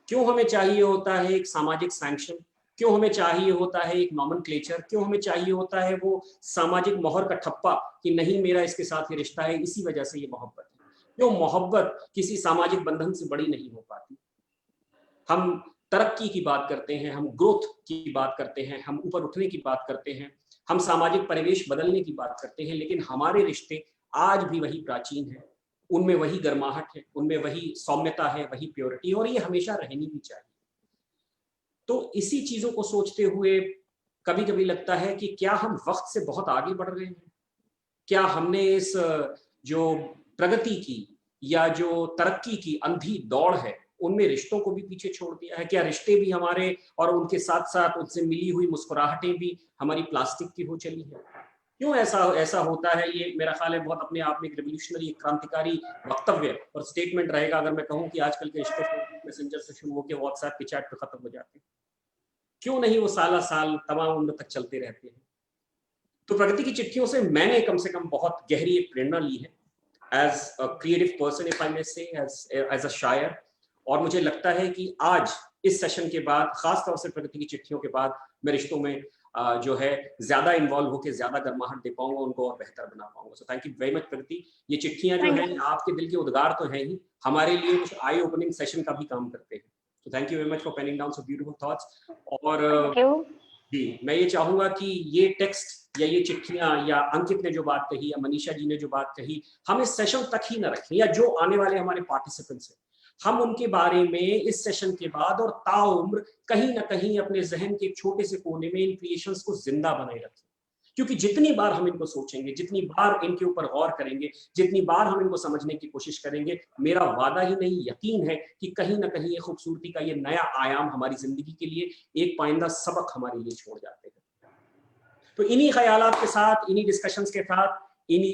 Speaker 1: क्यों हमें चाहिए होता है एक सामाजिक सैंक्शन? क्यों हमें चाहिए होता है एक नॉमेनक्लेचर? क्यों हमें चाहिए होता है वो सामाजिक मोहर का ठप्पा कि नहीं मेरा इसके साथ ये रिश्ता है, इसी वजह से ये मोहब्बत है? क्यों मोहब्बत किसी सामाजिक बंधन से बड़ी नहीं हो पाती? हम तरक्की की बात करते हैं, हम ग्रोथ की बात करते हैं, हम ऊपर उठने की बात करते हैं, हम सामाजिक परिवेश बदलने की बात करते हैं, लेकिन हमारे रिश्ते आज भी वही प्राचीन है, उनमें वही गर्माहट है, उनमें वही सौम्यता है, वही प्योरिटी, और ये हमेशा रहनी भी चाहिए। तो इसी चीजों को सोचते हुए कभी कभी लगता है कि क्या हम वक्त से बहुत आगे बढ़ रहे हैं? क्या हमने इस जो प्रगति की या जो तरक्की की अंधी दौड़ है, उनमें रिश्तों को भी पीछे छोड़ दिया है? क्या रिश्ते भी हमारे और उनके साथ साथ उनसे मिली हुई मुस्कुराहटें भी हमारी प्लास्टिक की हो चली है? क्यों ऐसा ऐसा होता है? ये मेरा ख्याल है बहुत अपने आप में एक रिवोल्यूशनरी, एक क्रांतिकारी वक्तव्य और स्टेटमेंट रहेगा अगर मैं कहूं कि आजकल के रिश्ते मैसेंजर से शुरू होकर व्हाट्सएप के चैट पे खत्म हो जाते हैं। क्यों नहीं वो साला साल तमाम उम्र तक चलते रहते हैं? तो प्रगति की चिट्ठियों से मैंने कम से कम बहुत गहरी एक प्रेरणा ली है, as a creative person, if I may say, as अ शायर। और मुझे लगता है कि आज इस सेशन के बाद, खासतौर से प्रगति की चिट्ठियों के बाद, मैं रिश्तों में जो है ज्यादा इन्वॉल्व होकर ज्यादा गर्माहट दे पाऊंगा, उनको और बेहतर बना पाऊंगा। So thank you very much Pragati. ये चिट्ठियां जो हैं आपके दिल के उद्गार तो हैं ही, हमारे लिए कुछ आई ओपनिंग सेशन का भी काम करते हैं। तो thank you very much for penning down so beautiful thoughts. और जी, मैं ये चाहूंगा कि ये टेक्स्ट या ये चिट्ठियां या अंकित ने जो बात कही या मनीषा जी ने जो बात कही, हम इस सेशन तक ही न रखें, या जो आने वाले हमारे पार्टिसिपेंट्स हैं हम उनके बारे में इस सेशन के बाद और ताउम्र कहीं ना कहीं अपने जहन के एक छोटे से कोने में इन क्रिएशंस को जिंदा बनाए रखें। क्योंकि जितनी बार हम इनको सोचेंगे, जितनी बार इनके ऊपर गौर करेंगे, जितनी बार हम इनको समझने की कोशिश करेंगे, मेरा वादा ही नहीं यकीन है कि कहीं ना कहीं ये खूबसूरती का ये नया आयाम हमारी जिंदगी के लिए एक पाइंदा सबक हमारे लिए छोड़ जाते हैं। तो इन्हीं ख्यालात के साथ, इन्हीं डिस्कशंस के साथ, इन्हीं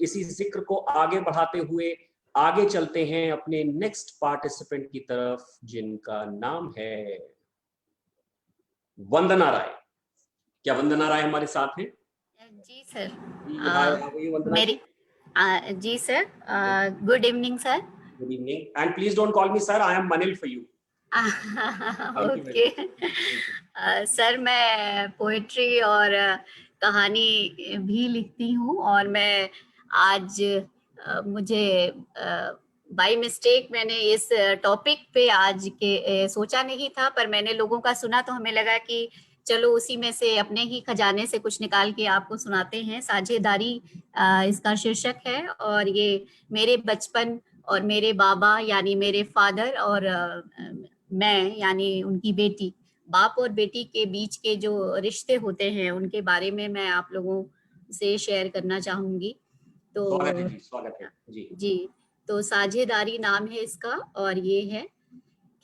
Speaker 1: इसी जिक्र को आगे बढ़ाते हुए आगे चलते हैं अपने नेक्स्ट पार्टिसिपेंट की तरफ, जिनका नाम है वंदना राय। क्या वंदना राय हमारे साथ हैं?
Speaker 6: जी sir.
Speaker 1: Hi, how are you Vandana?
Speaker 6: मेरी जी sir, good evening sir.
Speaker 1: Good evening, and please don't call me sir, I am Manil for you.
Speaker 6: Okay sir, मैं पोएट्री और कहानी भी लिखती हूँ, और मैं आज मुझे बाय मिस्टेक मैंने इस टॉपिक पे आज के सोचा नहीं था, पर मैंने लोगों का सुना तो हमें लगा कि चलो उसी में से अपने ही खजाने से कुछ निकाल के आपको सुनाते हैं। साझेदारी इसका शीर्षक है, और ये मेरे बचपन और मेरे बाबा यानी मेरे फादर और मैं यानी उनकी बेटी, बाप और बेटी के बीच के जो रिश्ते होते हैं उनके बारे में मैं आप लोगों से शेयर करना चाहूंगी। तो
Speaker 1: स्वागत है जी।
Speaker 6: जी, तो साझेदारी नाम है इसका, और ये है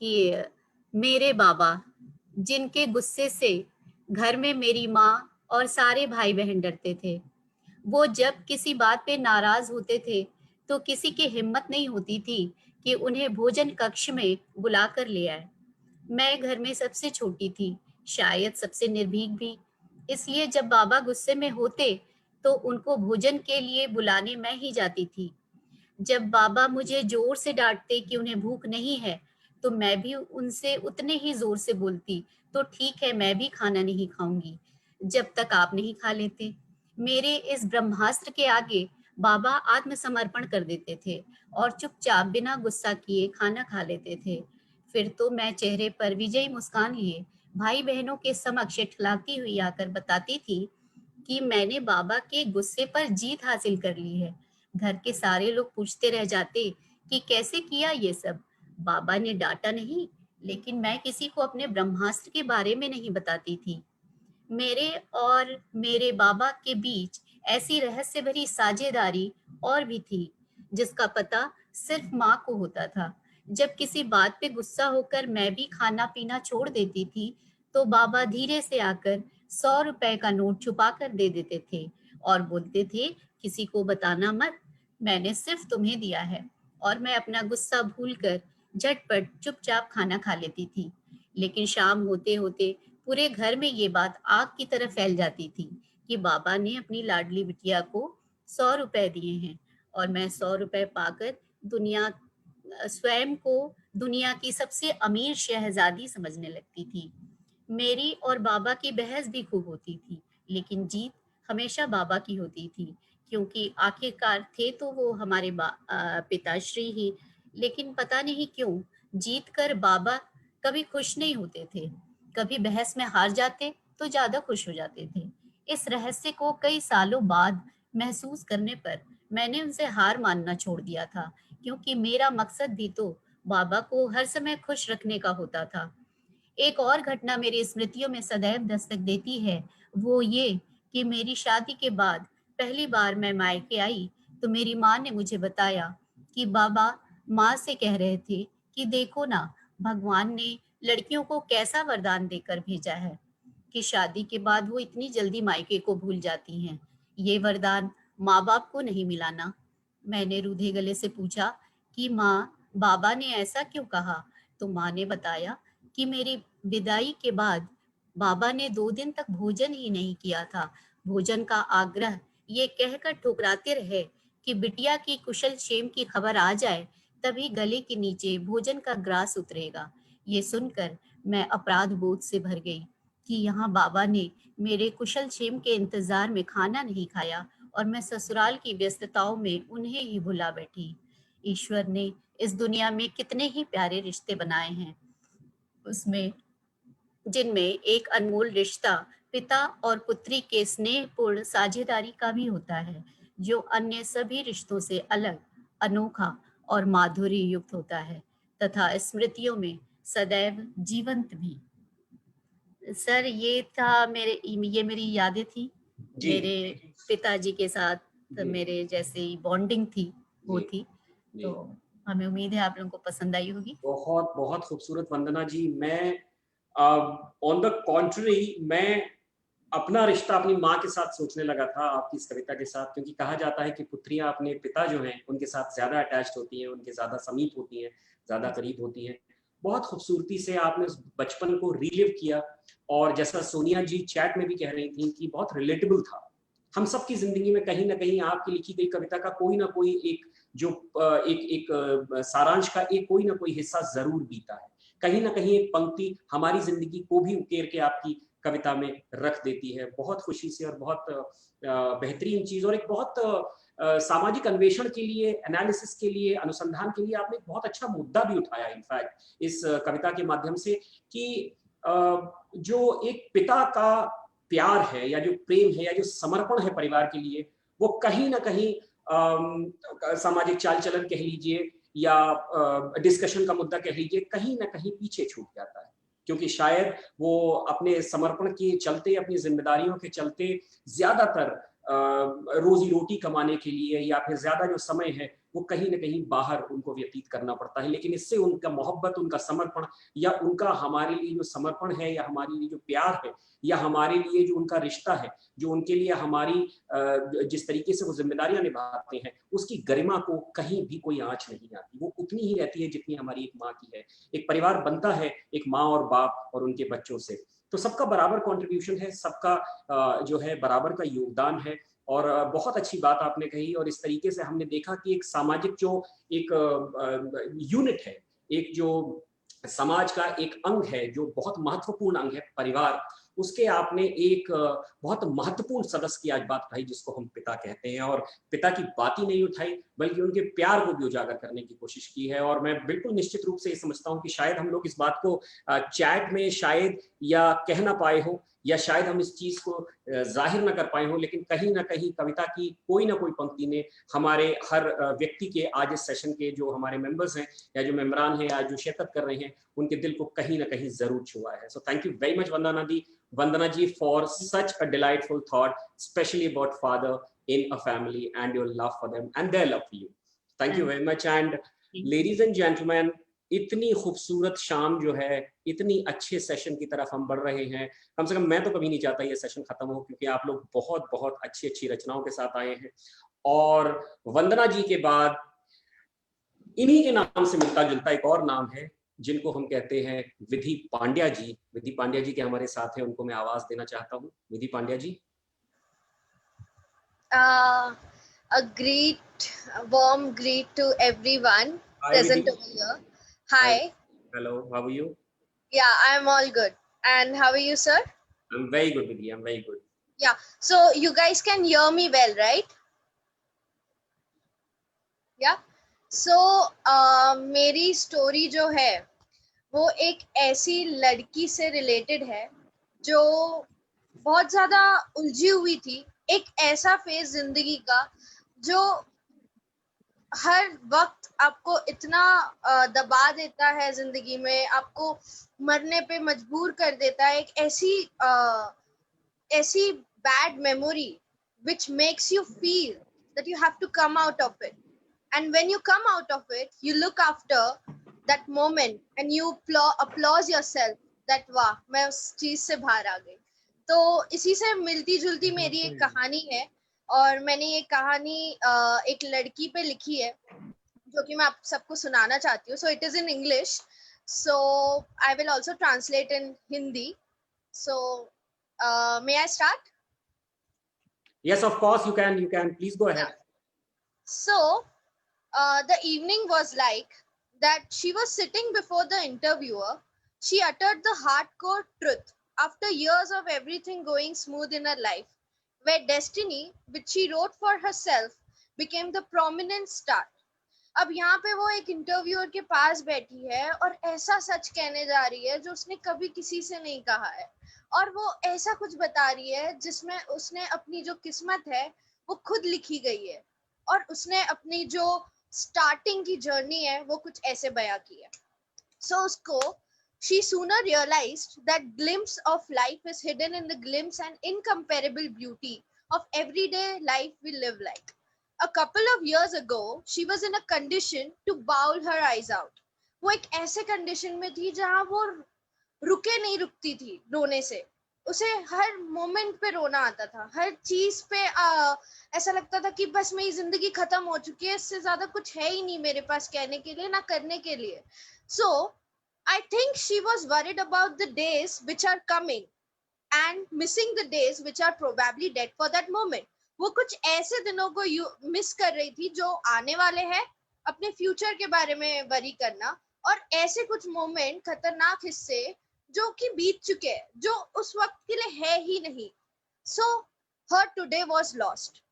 Speaker 6: कि मेरे बाबा, जिनके गुस्से से घर में मेरी माँ और सारे भाई बहन डरते थे। वो जब किसी बात पे नाराज होते थे तो किसी की हिम्मत नहीं होती थी कि उन्हें भोजन कक्ष में बुला कर ले आए। मैं घर में सबसे छोटी थी, शायद सबसे निर्भीक भी, इसलिए जब बाबा गुस्से में होते तो उनको भोजन के लिए बुलाने मैं ही जाती थी। जब बाबा मुझे जोर से डांटते कि उन्हें भूख नहीं है, तो मैं भी उनसे उतने ही जोर से बोलती, तो ठीक है, मैं भी खाना नहीं खाऊंगी जब तक आप नहीं खा लेते। मेरे इस ब्रह्मास्त्र के आगे बाबा आत्मसमर्पण कर देते थे और चुपचाप बिना गुस्सा किए खाना खा लेते थे। फिर तो मैं चेहरे पर विजयी मुस्कान लिए भाई बहनों के समक्ष इठलाती हुई आकर बताती थी कि मैंने बाबा के गुस्से पर जीत हासिल कर ली है। घर के सारे लोग पूछते रह जाते कि कैसे किया ये सब। बाबा ने डांटा नहीं, लेकिन मैं किसी को अपने ब्रह्मास्त्र के बारे में नहीं बताती थी। मेरे और मेरे बाबा के बीच ऐसी रहस्य भरी साझेदारी और भी थी, जिसका पता सिर्फ माँ को होता था। जब किसी बात पे गुस्सा होकर मैं भी खाना पीना छोड़ देती थी, तो बाबा धीरे से आकर 100 रुपए का नोट छुपा कर दे देते थे और बोलते थे, किसी को बताना मत, मैंने सिर्फ तुम्हें दिया है। और मैं अपना गुस्सा भूलकर झटपट चुपचाप खाना खा लेती थी। लेकिन शाम होते होते पूरे घर में ये बात आग की तरह फैल जाती थी कि बाबा ने अपनी लाडली बिटिया को 100 रुपए दिए हैं, और मैं 100 रुपए पाकर स्वयं को दुनिया की सबसे अमीर शहजादी समझने लगती थी। मेरी और बाबा की बहस भी खूब होती थी, लेकिन जीत हमेशा बाबा की होती थी, क्योंकि आखिरकार थे तो वो हमारे पिताश्री ही। लेकिन पता नहीं क्यों जीत कर बाबा कभी खुश नहीं होते थे, कभी बहस में हार जाते तो ज्यादा खुश हो जाते थे। इस रहस्य को कई सालों बाद महसूस करने पर मैंने उनसे हार मानना छोड़ दिया था, क्योंकि मेरा मकसद भी तो बाबा को हर समय खुश रखने का होता था। एक और घटना मेरी स्मृतियों में सदैव दस्तक देती है, वो ये कि मेरी शादी के बाद पहली बार मैं मायके आई तो मेरी माँ ने मुझे बताया कि बाबा माँ से कह रहे थे कि देखो ना, भगवान ने लड़कियों को कैसा वरदान देकर भेजा है कि शादी के बाद वो इतनी जल्दी मायके को भूल जाती हैं। ये वरदान माँ बाप को नहीं मिला ना। मैंने रूधे गले से पूछा कि माँ, बाबा ने ऐसा क्यों कहा? तो माँ ने बताया कि मेरी विदाई के बाद बाबा ने 2 दिन तक भोजन ही नहीं किया था। भोजन का आग्रह ये कहकर ठुकराते रहे कि बिटिया की कुशल क्षेम की खबर आ जाए तभी गले के नीचे भोजन का ग्रास उतरेगा। ये सुनकर मैं अपराध बोध से भर गई कि यहाँ बाबा ने मेरे कुशल क्षेम के इंतजार में खाना नहीं खाया और मैं ससुराल की व्यस्तताओं में उन्हें ही भुला बैठी। ईश्वर ने इस दुनिया में कितने ही प्यारे रिश्ते बनाए हैं, उसमें जिनमें एक अनमोल रिश्ता पिता और पुत्री के स्नेहपूर्ण साझेदारी का भी होता है, जो अन्य सभी रिश्तों से अलग, अनोखा और माधुर्य युक्त होता है तथा स्मृतियों में सदैव जीवंत भी। सर, ये मेरी यादें थी
Speaker 1: जी
Speaker 6: मेरे पिताजी के साथ।
Speaker 1: जी
Speaker 6: मेरे जैसे बॉन्डिंग थी वो
Speaker 1: जी
Speaker 6: थी।
Speaker 1: जी।
Speaker 6: तो हमें उम्मीद है आप लोगों को पसंद आई होगी।
Speaker 1: बहुत बहुत खूबसूरत वंदना जी। मैं ऑन द कॉन्ट्ररी मैं अपना रिश्ता अपनी माँ के साथ सोचने लगा था आपकी इस कविता के साथ, क्योंकि कहा जाता है कि पुत्रियां अपने पिता जो हैं उनके साथ ज्यादा अटैच्ड होती हैं, उनके ज्यादा समीप होती हैं, ज्यादा करीब होती हैं। बहुत खूबसूरती से आपने उस बचपन को रीलिव किया, और जैसा सोनिया जी चैट में भी कह रही थी कि बहुत रिलेटेबल था। हम सबकी जिंदगी में कहीं ना कहीं आपकी लिखी गई कविता का कोई ना कोई एक जो सारांश का एक कोई ना कोई हिस्सा जरूर बीता है। कहीं ना कहीं एक पंक्ति हमारी जिंदगी को भी उकेर के आपकी कविता में रख देती है। बहुत खुशी से और बहुत बेहतरीन चीज, और एक बहुत सामाजिक अन्वेषण के लिए, एनालिसिस के लिए, अनुसंधान के लिए आपने एक बहुत अच्छा मुद्दा भी उठाया इनफैक्ट इस कविता के माध्यम से, कि जो एक पिता का प्यार है या जो प्रेम है या जो समर्पण है परिवार के लिए, वो कहीं ना कहीं सामाजिक चाल चलन कह लीजिए या डिस्कशन का मुद्दा कह लीजिए, कहीं ना कहीं पीछे छूट जाता है, क्योंकि शायद वो अपने समर्पण के चलते, अपनी जिम्मेदारियों के चलते ज्यादातर रोजी रोटी कमाने के लिए या फिर ज्यादा जो समय है वो कहीं ना कहीं बाहर उनको व्यतीत करना पड़ता है। लेकिन इससे उनका मोहब्बत, उनका समर्पण या उनका हमारे लिए जो समर्पण है या हमारे लिए जो प्यार है या हमारे लिए जो उनका रिश्ता है, जो उनके लिए हमारी जिस तरीके से वो जिम्मेदारियां निभाते हैं, उसकी गरिमा को कहीं भी कोई आंच नहीं आती। वो उतनी ही रहती है जितनी हमारी एक माँ की है। एक परिवार बनता है एक माँ और बाप और उनके बच्चों से, तो सबका बराबर कंट्रीब्यूशन है, सबका जो है बराबर का योगदान है। और बहुत अच्छी बात आपने कही, और इस तरीके से हमने देखा कि एक सामाजिक जो एक यूनिट है, एक जो समाज का एक अंग है, जो बहुत महत्वपूर्ण अंग है परिवार, उसके आपने एक बहुत महत्वपूर्ण सदस्य की आज बात उठाई जिसको हम पिता कहते हैं, और पिता की बात ही नहीं उठाई बल्कि उनके प्यार को भी उजागर करने की कोशिश की है। और मैं बिल्कुल निश्चित रूप से ये समझता हूँ कि शायद हम लोग इस बात को चैट में शायद या कह ना पाए हो, या शायद हम इस चीज को जाहिर ना कर पाए हो, लेकिन कहीं ना कहीं कविता की कोई ना कोई पंक्ति ने हमारे हर व्यक्ति के, आज इस सेशन के जो हमारे मेंबर्स हैं या जो मेम्बरान हैं आज जो शिरकत कर रहे हैं, उनके दिल को कहीं ना कहीं जरूर छुआ है। सो thank you very much Vandana ji for such a delightful thought, especially about father in a family and your love for them and their love for you. Thank you very much. And ladies and gentlemen, इतनी खूबसूरत शाम जो है, इतनी अच्छे session की तरफ हम बढ़ रहे हैं। कम से कम मैं तो कभी नहीं चाहता ये सेशन खत्म हो, क्योंकि आप लोग बहुत बहुत अच्छी अच्छी रचनाओं के साथ आए हैं। और वंदना जी के बाद इन्हीं के नाम से मिलता जुलता एक और नाम है जिनको हम कहते हैं विधि पांड्या जी। विधि पांड्या जी के हमारे साथ हैं, उनको मैं आवाज देना चाहता हूँ। विधि पांड्या जी।
Speaker 7: A great warm greet to everyone present over here. Hi.
Speaker 1: Hello, how are you?
Speaker 7: Yeah, I'm all good. And how are you, sir?
Speaker 1: I'm very good, Vidhi. I'm very good.
Speaker 7: Yeah. So you guys can hear me well, right? Yeah. So मेरी story जो है वो एक ऐसी लड़की से related है जो बहुत ज्यादा उलझी हुई थी, एक ऐसा फेज जिंदगी का जो हर वक्त आपको इतना दबा देता है जिंदगी में, आपको मरने पे मजबूर कर देता है, एक ऐसी bad memory which makes you feel that you have to come out of it. And when you come out of it, you look after that moment and you applause yourself that वाह मैं उस चीज से बाहर आ गई. तो इसी से मिलती जुलती मेरी एक कहानी है और मैंने ये कहानी एक लड़की पे लिखी है जो कि मैं आप सबको सुनाना चाहती हूँ. So it is in English. So I will also translate in Hindi. So may I start?
Speaker 1: Yes, of course, you can. Please go ahead.
Speaker 7: So the evening was like that she was sitting before the interviewer. She uttered the hardcore truth after years of everything going smooth in her life, where destiny, which she wrote for herself, became the prominent star. अब यहाँ पे वो एक interviewer के पास बैठी है और ऐसा सच कहने जा रही है जो उसने कभी किसी से नहीं कहा है, और वो ऐसा कुछ बता रही है जिसमें उसने अपनी जो किस्मत है वो खुद लिखी गई है, और उसने अपनी जो स्टार्टिंग की जर्नी है वो कुछ ऐसे बयां की है. So उसको she sooner realized that glimpse of life is hidden in the glimpse and incomparable beauty of everyday life we live like. A couple of years ago, she was in a condition to bawl her eyes out. वो एक ऐसे condition में थी जहां वो रुके नहीं रुकती थी रोने से. उसे हर मोमेंट पे रोना आता था, हर चीज पे ऐसा लगता था कि बस मेरी जिंदगी खत्म हो चुकी है, इससे ज्यादा कुछ है ही नहीं मेरे पास कहने के लिए, ना करने के लिए. So I think she was worried about the days which are coming and missing the days which are probably dead for that moment. वो कुछ ऐसे दिनों को मिस कर रही थी जो आने वाले हैं, अपने फ्यूचर के बारे में वरी करना, और ऐसे कुछ मोमेंट, खतरनाक हिस्से जो कि बीत चुके हैं, जो उस वक्त के लिए है ही नहीं. So her today was lost.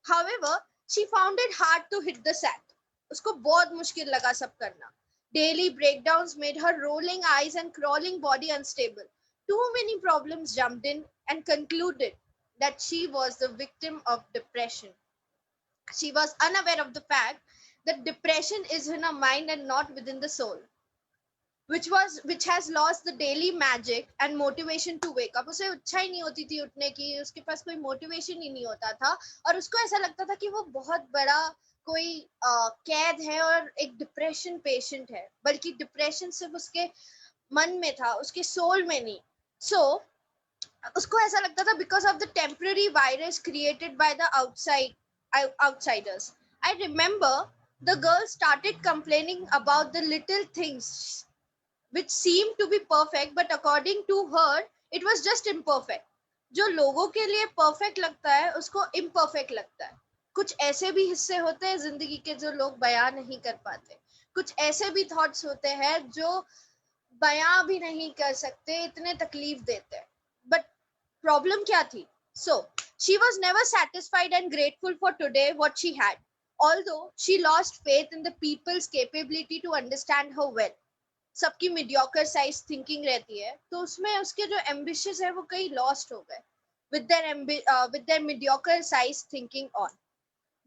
Speaker 7: However, she found it hard to hit the sack. उसको बहुत मुश्किल लगा सब करना. Daily breakdowns made her rolling eyes and crawling body unstable. Too many problems jumped in and concluded that she was the victim of depression. She was unaware of the fact that depression is in her mind and not within the soul, which has lost the daily magic and motivation to wake up. उसे इच्छा ही नहीं होती थी उठने की, उसके पास कोई motivation ही नहीं होता था, और उसको ऐसा लगता था कि वो बहुत बड़ा कोई कैद है और एक डिप्रेशन पेशेंट है, बल्कि डिप्रेशन सिर्फ उसके मन में था, उसके सोल में नहीं. So उसको ऐसा लगता था because of the temporary virus created by the outsiders. I remember the girl started complaining about the little things which seemed to be perfect, but according to her it was just imperfect. जो लोगों के लिए perfect लगता है उसको imperfect लगता है. कुछ ऐसे भी हिस्से होते हैं जिंदगी के जो लोग बयां नहीं कर पाते, कुछ ऐसे भी थॉट्स होते हैं जो बयां भी नहीं कर सकते, इतने तकलीफ देते हैं. बट प्रॉब्लम क्या थी? So she was never satisfied and grateful for today what she had, although she lost faith in the people's capability to understand her well. सबकी mediocre size thinking रहती है, तो उसमें उसके जो ambitious है वो कई lost हो गए with their mediocre size thinking on.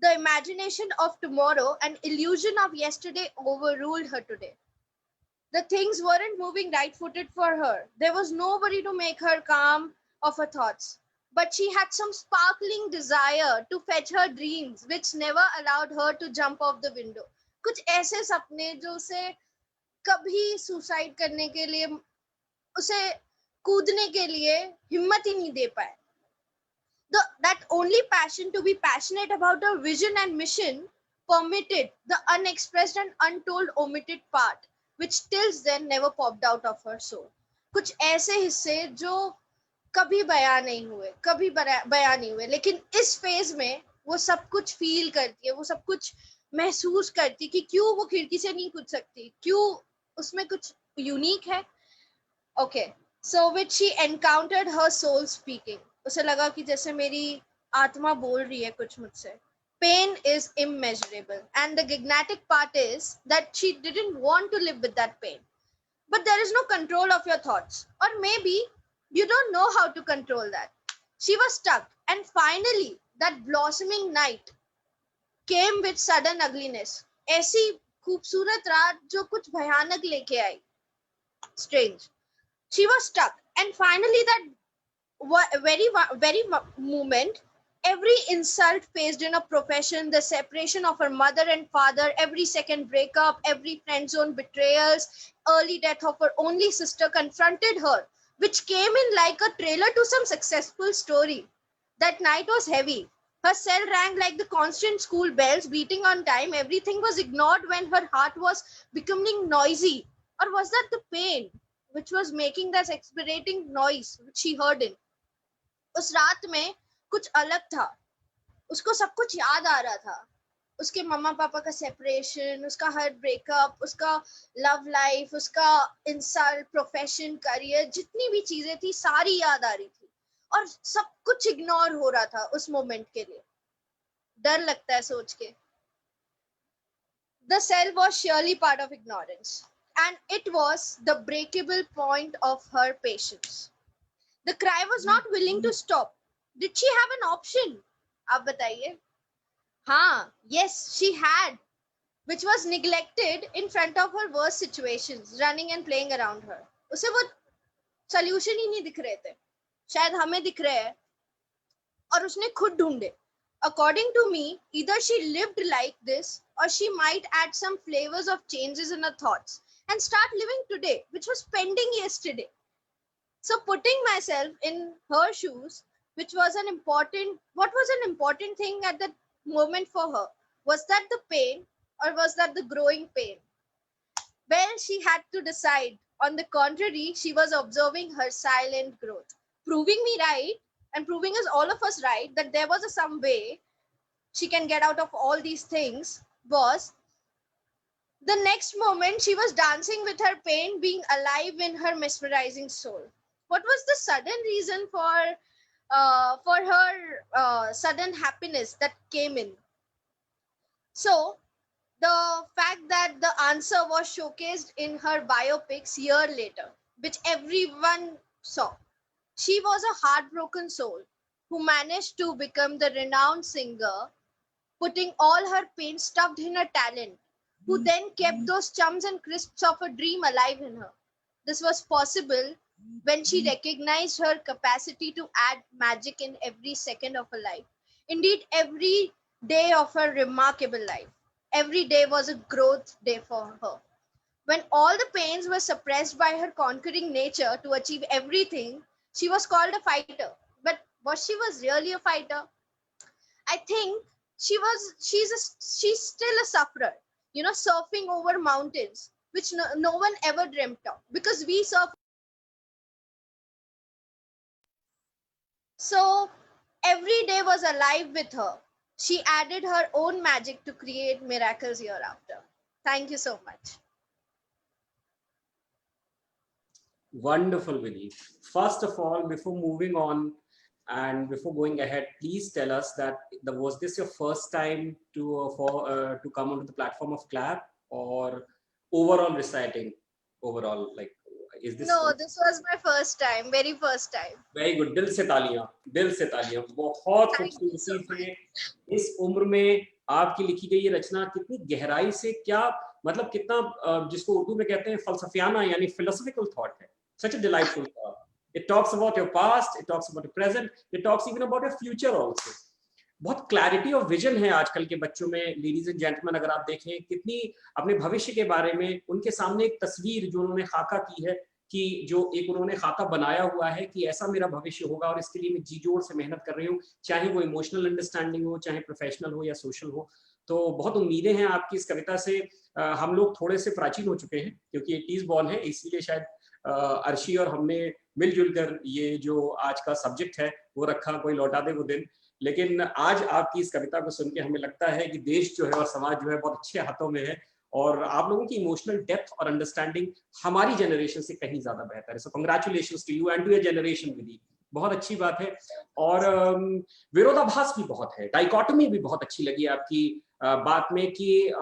Speaker 7: The imagination of tomorrow and illusion of yesterday overruled her today. The things weren't moving right-footed for her. There was nobody to make her calm of her thoughts. But she had some sparkling desire to fetch her dreams, which never allowed her to jump off the window. कुछ ऐसे सपने जो उसे कभी suicide करने के लिए, उसे कूदने के लिए हिम्मत ही नहीं दे पाए. That only passion to be passionate about her vision and mission permitted the unexpressed and untold omitted part, which till then never popped out of her soul. कुछ ऐसे हिस्से जो कभी बयां नहीं हुए, कभी बयां नहीं हुए, लेकिन इस फेज में वो सब कुछ फील करती है, वो सब कुछ महसूस करती है कि क्यों वो खिड़की से नहीं कूद सकती, क्यों उसमें कुछ यूनिक है. Okay, so which she encountered her soul speaking. उसे लगा कि जैसे मेरी आत्मा बोल रही है कुछ मुझसे. Pain is immeasurable, and the gignatic part is that she didn't want to live with that pain. but there is no control of your thoughts, or maybe you don't know how to control that. She was stuck, and finally that blossoming night came with sudden ugliness. ऐसी खूबसूरत रात जो कुछ भयानक लेके आई. Strange. She was stuck, and finally that very moment, every insult faced in a profession, the separation of her mother and father, every second breakup, every friend zone betrayals, early death of her only sister confronted her, which came in like a trailer to some successful story. That night was heavy. Her cell rang like the constant school bells beating on time. Everything was ignored when her heart was becoming noisy. Or was that the pain which was making that exasperating noise which she heard in? उस रात में कुछ अलग था. उसको सब कुछ याद आ रहा था. उसके मम्मा पापा का सेपरेशन, उसका हर ब्रेकअप, उसका लव लाइफ, उसका इंसल्ट, प्रोफेशन, करियर, जितनी भी चीजें थी सारी याद आ रही थी, और सब कुछ इग्नोर हो रहा था उस मोमेंट के लिए. डर लगता है सोच के. The cell was surely part of ignorance, and it was the breakable point of her patience. The cry was not willing to stop. Did she have an option? आप बताइए. हाँ, yes, she had, which was neglected in front of her worst situations, running and playing around her. उसे वो solution ही नहीं दिख रहे थे. शायद हमें दिख रहे हैं, और उसने खुद ढूंढे. According to me, either she lived like this, or she might add some flavors of changes in her thoughts and start living today, which was pending yesterday. So putting myself in her shoes, what was an important thing at that moment for her? Was that the pain, or was that the growing pain? Well, she had to decide. On the contrary, she was observing her silent growth, proving me right, and proving us, all of us, right, that there was some way she can get out of all these things. Was the next moment she was dancing with her pain being alive in her mesmerizing soul. What was the sudden reason for her sudden happiness that came in? So the fact that the answer was showcased in her biopics year later, which everyone saw. She was a heartbroken soul who managed to become the renowned singer, putting all her pain stuffed in her talent, who then kept those chums and crisps of a dream alive in her. This was possible when she recognized her capacity to add magic in every second of her life. Indeed, every day of her remarkable life. Every day was a growth day for her. When all the pains were suppressed by her conquering nature to achieve everything, she was called a fighter. But was she really a fighter? I think she's still a sufferer, surfing over mountains, which no one ever dreamt of, because we surf. So every day was alive with her. She added her own magic to create miracles year after. Thank you so much.
Speaker 1: Wonderful, Vinny. First of all, before moving on and before going ahead, please tell us that was this your first time to come onto the platform of Clap, or overall reciting? Overall, like, is this?
Speaker 7: No, this was my first time, very first time.
Speaker 1: Very good. दिल से तालियां. बहुत खूबसूरती से इस उम्र में आपकी लिखी गई ये रचना कितनी गहराई से, क्या मतलब कितना जिसको उर्दू में कहते हैं फलसफियाना यानी philosophical thought है. Such a delightful thought. It talks about your past, it talks about your present, it talks even about your future also. बहुत क्लैरिटी ऑफ विजन है आजकल के बच्चों में. लेडीज एंड जेंटलमैन, अगर आप देखें कितनी अपने भविष्य के बारे में उनके सामने एक तस्वीर जो उन्होंने खाका की है, कि जो एक उन्होंने खाता बनाया हुआ है कि ऐसा मेरा भविष्य होगा, और इसके लिए मैं जी जोर से मेहनत कर रही हूँ, चाहे वो इमोशनल अंडरस्टैंडिंग हो, चाहे प्रोफेशनल हो या सोशल हो. तो बहुत उम्मीदें हैं आपकी इस कविता से. हम लोग थोड़े से प्राचीन हो चुके हैं क्योंकि 80s बॉर्न है, इसीलिए शायद अर्शी और हमने मिलजुल कर ये जो आज का सब्जेक्ट है वो रखा, कोई लौटा दे वो दिन. लेकिन आज आपकी इस कविता को सुन के हमें लगता है कि देश जो है और समाज जो है बहुत अच्छे हाथों में है, और आप लोगों की इमोशनल डेप्थ और अंडरस्टैंडिंग हमारी जनरेशन से कहीं ज्यादा बेहतर है. So congratulations to you and to your generation विदी. बहुत अच्छी बात है. और विरोधाभास भी बहुत है, डाइकोटमी भी बहुत अच्छी लगी आपकी बात में, कि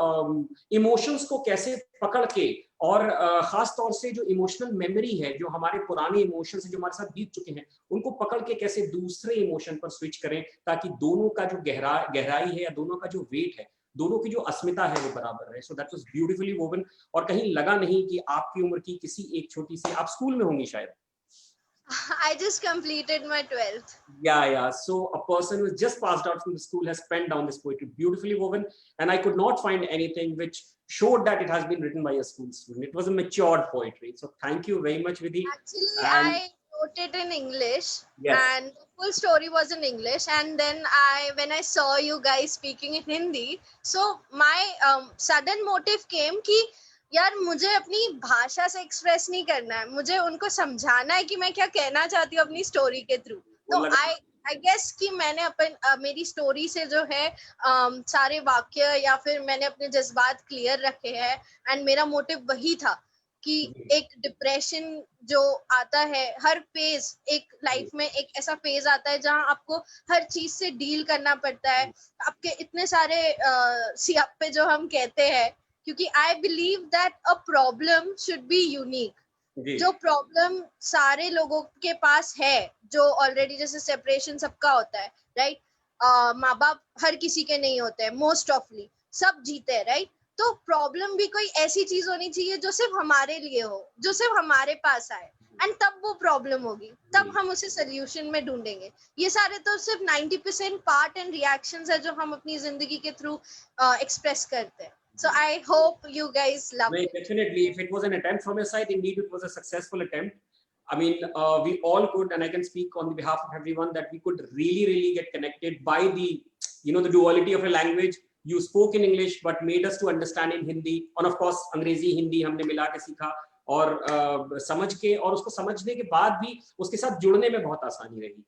Speaker 1: इमोशंस को कैसे पकड़ के और खास तौर से जो इमोशनल मेमोरी है, जो हमारे पुराने इमोशन जो हमारे साथ बीत चुके हैं, उनको पकड़ के कैसे दूसरे इमोशन पर स्विच करें, ताकि दोनों का जो गहराई है या दोनों का जो वेट है, दोनों की जो अस्मिता है वो बराबर रहे। So that was beautifully woven. और कहीं लगा नहीं कि आपकी उम्र की किसी एक छोटी सी, आप स्कूल में होंगी शायद।
Speaker 7: I just completed my 12th.
Speaker 1: Yeah. So a person who just passed out from the school has penned down this poetry, beautifully woven, and I could not find anything which showed that it has been written by a school student. It was a matured poetry. So thank you very much, Vidhi.
Speaker 7: Actually,
Speaker 1: And
Speaker 7: I wrote it in English,
Speaker 1: yes,
Speaker 7: and the full story was in English. And then when I saw you guys speaking in Hindi, so my sudden motive came कि यार मुझे अपनी भाषा से express नहीं करना है, मुझे उनको समझाना है कि मैं क्या कहना चाहती हूँ अपनी स्टोरी के थ्रू। तो आई गेस कि मैंने मेरी स्टोरी से जो है सारे वाक्य या फिर मैंने अपने जज्बात क्लियर रखे हैं, एंड मेरा मोटिव वही था कि एक डिप्रेशन जो आता है, हर फेज एक लाइफ में एक ऐसा फेज आता है जहां आपको हर चीज से डील करना पड़ता है, आपके इतने सारे सियापे जो हम कहते हैं, क्योंकि I believe that a problem should be unique. जो प्रॉब्लम सारे लोगों के पास है, जो ऑलरेडी जैसे सेपरेशन सबका होता है, राइट, माँ बाप हर किसी के नहीं होते हैं, मोस्ट ऑफली सब जीते हैं, राइट। तो प्रॉब्लम भी कोई ऐसी चीज होनी चाहिए जो सिर्फ हमारे लिए हो, जो सिर्फ हमारे पास आए, एंड तब वो प्रॉब्लम होगी, तब हम उसे सोल्यूशन में ढूंढेंगे। ये सारे तो सिर्फ 90% पार्ट एंड रिएक्शंस है जो हम अपनी जिंदगी के थ्रू एक्सप्रेस करते हैं। So I hope you guys love it.
Speaker 1: Definitely, if it was an attempt from your side, indeed it was a successful attempt. I mean, we all could, and I can speak on behalf of everyone, that we could really get connected by the, the duality of a language. You spoke in English, but made us to understand in Hindi, and of course, अंग्रेजी हिंदी हमने मिला के सीखा और समझ के, और उसको समझने के बाद भी उसके साथ जुड़ने में बहुत आसानी रही।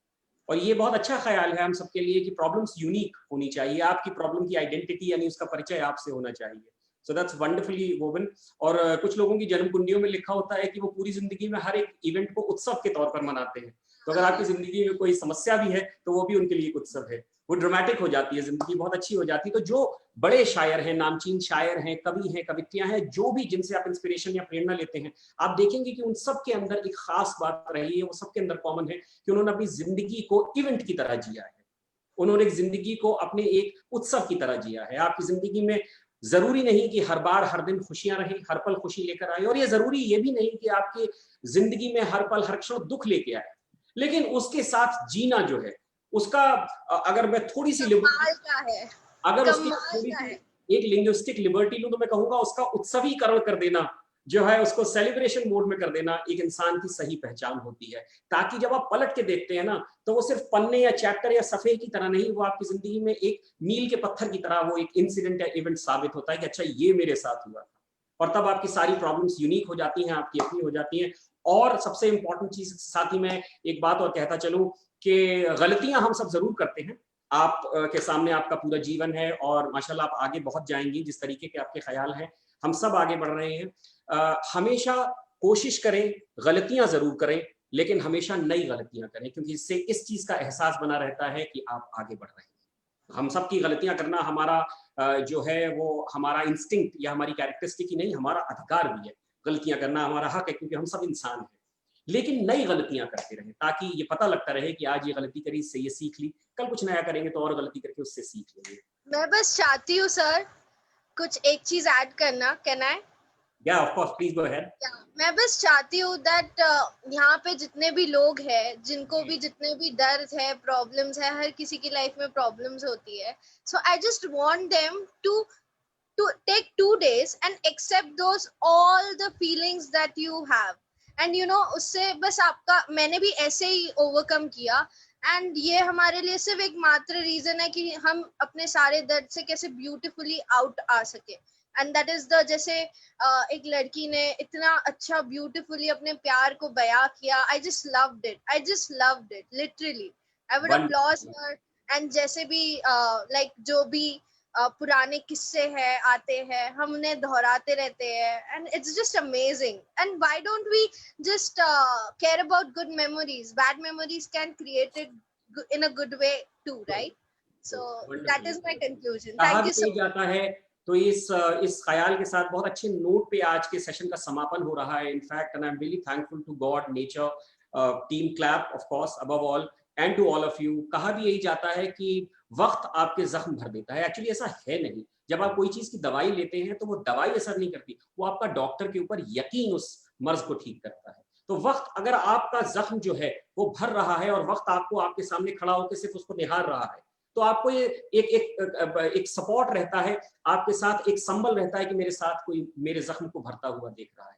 Speaker 1: और ये बहुत अच्छा ख्याल है हम सबके लिए कि प्रॉब्लम्स यूनिक होनी चाहिए, आपकी प्रॉब्लम की आइडेंटिटी यानी उसका परिचय आपसे होना चाहिए। So that's wonderfully woven. और कुछ लोगों की जन्म कुंडियों में लिखा होता है कि वो पूरी जिंदगी में हर एक इवेंट को उत्सव के तौर पर मनाते हैं। तो अगर आपकी जिंदगी में कोई समस्या भी है तो वो भी उनके लिए एक उत्सव है, वो ड्रामेटिक हो जाती है, जिंदगी बहुत अच्छी हो जाती है। तो जो बड़े शायर हैं, नामचीन शायर हैं, कवि हैं, कवित्रियां हैं, जो भी जिनसे आप इंस्पिरेशन या प्रेरणा लेते हैं, आप देखेंगे कि उन सब के अंदर एक खास बात रही है, वो सबके अंदर कॉमन है कि उन्होंने अपनी जिंदगी को इवेंट की तरह जिया है, उन्होंने जिंदगी को अपने एक उत्सव की तरह जिया है। आपकी जिंदगी में जरूरी नहीं कि हर बार हर दिन खुशियां रहें, हर पल खुशी लेकर आए, और ये जरूरी ये भी नहीं कि आपकी जिंदगी में हर पल हर क्षण दुख लेके आए, लेकिन उसके साथ जीना जो है उसका, अगर मैं थोड़ी सी अगर उसकी थोड़ी सी एक लिंग्विस्टिक लिबर्टी लूं तो मैं कहूंगा उसका उत्सवीकरण कर देना जो है, उसको सेलिब्रेशन मोड में कर देना एक इंसान की सही पहचान होती है। ताकि जब आप पलट के देखते हैं ना, तो वो सिर्फ पन्ने या चैप्टर या सफे की तरह नहीं, वो आपकी जिंदगी में एक मील के पत्थर की तरह वो एक इंसिडेंट या इवेंट साबित होता है कि अच्छा ये मेरे साथ हुआ था। और तब आपकी सारी प्रॉब्लम्स यूनिक हो जाती हैं, आपकी अपनी हो जाती हैं। और सबसे इंपॉर्टेंट चीज साथ ही मैं एक बात और कहता चलूं कि गलतियां हम सब जरूर करते हैं, आप के सामने आपका पूरा जीवन है और माशाल्लाह आप आगे बहुत जाएंगी, जिस तरीके के आपके ख्याल हैं, हम सब आगे बढ़ रहे हैं। हमेशा कोशिश करें, गलतियां जरूर करें, लेकिन हमेशा नई गलतियां करें, क्योंकि इससे इस चीज का एहसास बना रहता है कि आप आगे बढ़ रहे हैं। हम सब की गलतियां करना हमारा जो है वो हमारा इंस्टिंक्ट या हमारी कैरेक्टरिस्टिक ही नहीं, हमारा अधिकार भी है। गलतियां करना हमारा हक है, क्योंकि हम सब इंसान हैं। लेकिन नई गलतियां करते रहें, ताकि ये पता लगता रहे कि आज ये गलती करी, इससे ये सीख ली, कल कुछ नया करेंगे तो और गलती करके उससे सीख लेंगे।
Speaker 7: मैं बस चाहती हूँ सर कुछ एक चीज ऐड करना, can I?
Speaker 1: Yeah, of course, please go ahead.
Speaker 7: मैं बस चाहती हूँ दैट यहाँ पे जितने भी लोग हैं, जिनको भी जितने भी दर्द है, प्रॉब्लम्स है, हर किसी की लाइफ में प्रॉब्लम्स होती है। So I just want them to take 2 days and accept those all the feelings that you have, and you know उससे बस आपका, मैंने भी ऐसे ही ओवरकम किया, एंड ये हमारे लिए सिर्फ एक मात्र रीजन है कि हम अपने सारे दर्द से कैसे ब्यूटीफुली आउट आ सके। एंड दैट इज द, जैसे एक लड़की ने इतना अच्छा ब्यूटीफुली अपने प्यार को बयां किया। I just loved it literally. I would applause her. And जैसे भी लाइक जो भी पुराने किस्से हैं आते हैं, हम उन्हें दोहराते रहते हैं, and it's just amazing. And why don't we just care about good memories? Bad memories can create it in a good way too, right? So that is my conclusion. Thank you so much.
Speaker 1: जाता है तो इस ख्याल के साथ बहुत अच्छे note पे आज के सेशन का समापन हो रहा है in fact, and I am really thankful to God, nature, team clap of course above all, and to all of you. कहा भी यही जाता है कि वक्त आपके जख्म भर देता है, एक्चुअली ऐसा है नहीं। जब आप कोई चीज की दवाई लेते हैं तो वो दवाई असर नहीं करती, वो आपका डॉक्टर के ऊपर यकीन उस मर्ज को ठीक करता है। तो वक्त अगर आपका जख्म जो है वो भर रहा है और वक्त आपको आपके सामने खड़ा होकर सिर्फ उसको निहार रहा है, तो आपको ये एक सपोर्ट रहता है, आपके साथ एक संबल रहता है कि मेरे साथ कोई मेरे जख्म को भरता हुआ देख रहा है।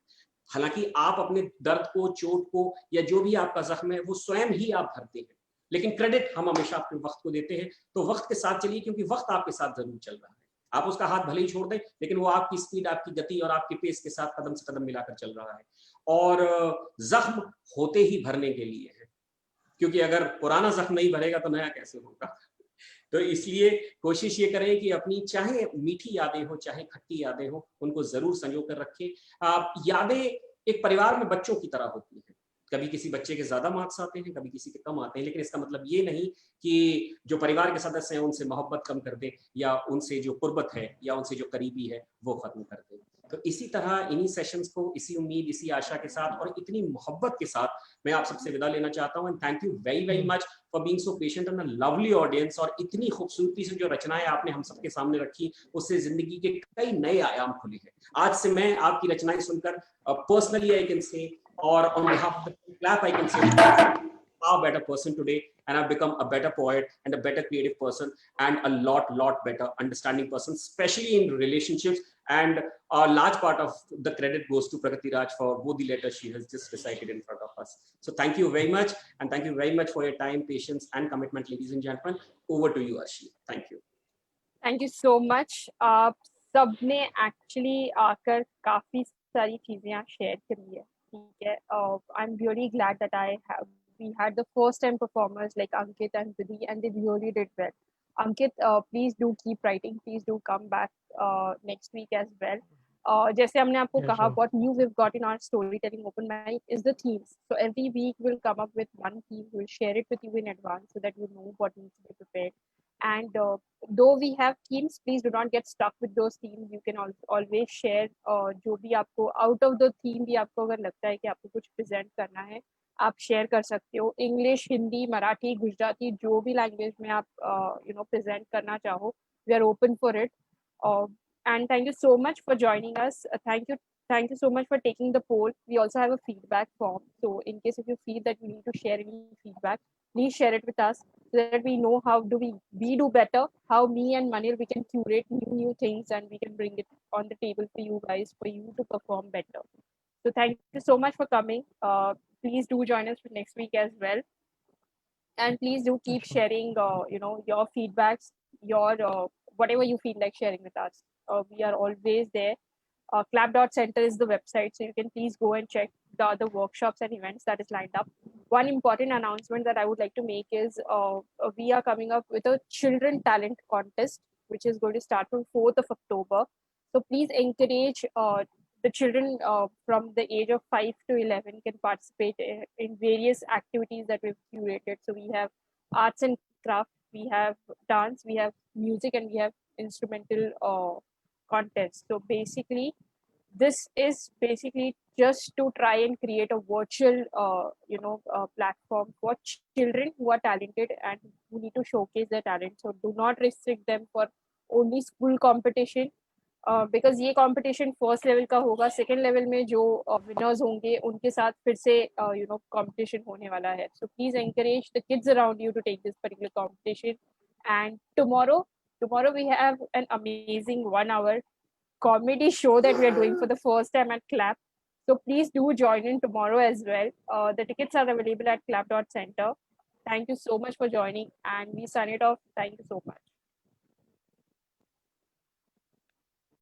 Speaker 1: हालांकि आप अपने दर्द को, चोट को, या जो भी आपका जख्म है वो स्वयं ही आप भरते हैं, लेकिन क्रेडिट हम हमेशा अपने वक्त को देते हैं। तो वक्त के साथ चलिए, क्योंकि वक्त आपके साथ जरूर चल रहा है। आप उसका हाथ भले ही छोड़ दें, लेकिन वो आपकी स्पीड, आपकी गति और आपके पेस के साथ कदम से कदम मिलाकर चल रहा है। और जख्म होते ही भरने के लिए है, क्योंकि अगर पुराना जख्म नहीं भरेगा तो नया कैसे होगा। तो इसलिए कोशिश ये करें कि अपनी चाहे मीठी यादें हो चाहे खट्टी यादें हो, उनको जरूर संजो कर रखें। यादें एक परिवार में बच्चों की तरह होती हैं, कभी किसी बच्चे के ज्यादा मार्क्स आते हैं, कभी किसी के कम आते हैं, लेकिन इसका मतलब ये नहीं कि जो परिवार के सदस्य हैं उनसे मोहब्बत कम कर दे, या उनसे जो कुर्बत है या उनसे जो करीबी है वो खत्म कर दे। तो इसी तरह इन्हीं सेशंस को इसी उम्मीद, इसी आशा के साथ और इतनी मोहब्बत के साथ मैं आप सबसे विदा लेना चाहता हूं। And thank you very very much for being so patient and a lovely audience. और इतनी खूबसूरती से जो रचनाएं आपने हम सबके सामने रखी, उससे जिंदगी के कई नए आयाम खुले हैं। आज से मैं आपकी रचनाएं सुनकर personally I can say, or on behalf of the clap I can say, far better person today, and I've become a better poet and a better creative person and a lot better understanding person, especially in relationships. And a large part of the credit goes to Pragati Raj for both the letters she has just recited in front of us. So thank you very much, and thank you very much for your time, patience and commitment, ladies and gentlemen. Over to you, Arshi. Thank you.
Speaker 5: Thank you so much. आप सबने actually आकर काफी सारी चीजें यहाँ share करी है, ठीक है। आई am really glad that we had the first time performers like Ankit and Vidhi, and they really did well. Ankit, please do keep writing, please do come back next week as well. जैसे हमने आपको कहा, what new we've got in our storytelling open mic is the themes. So every week we'll come up with one theme, we'll share it with you in advance so that you know what needs to be prepared. And though we have themes, please do not get stuck with those themes. You can always share जो भी आपको out of the theme भी आपको अगर लगता है कि आपको कुछ present करना है, आप शेयर कर सकते हो। इंग्लिश, हिंदी, मराठी, गुजराती, जो भी लैंग्वेज में आप प्रेजेंट करना चाहो, we are open for it. And thank you so much for joining us. Thank you so much for taking the poll. We also have a feedback form, so in case if you feel that you need to share any feedback, please share it with us so that we know how do we do better, how me and Manil we can curate new things and we can bring it on the table for you guys, for you to perform better. So thank you so much for coming. Please do join us for next week as well, and please do keep sharing your feedbacks, your whatever you feel like sharing with us. We are always there. Clap.center is the website, so you can please go and check the other workshops and events that is lined up. One important announcement that I would like to make is we are coming up with a children talent contest, which is going to start from 4th of October. So please encourage the children from the age of 5 to 11 can participate in various activities that we've curated. So we have arts and craft, we have dance, we have music, and we have instrumental contests. So basically, this is basically just to try and create a virtual platform for children who are talented and who need to showcase their talent. So do not restrict them for only school competition. Because ये competition first level का होगा, second level में जो winners होंगे उनके साथ फिर से कंपटीशन होने वाला है. So please encourage the kids around you to take this particular competition. And tomorrow we have an amazing 1 hour comedy show that we are doing for the first time at Clap. So please do join in tomorrow as well. The tickets are available at clap.center. Thank you so much for joining, and we sign it off. Thank you so much.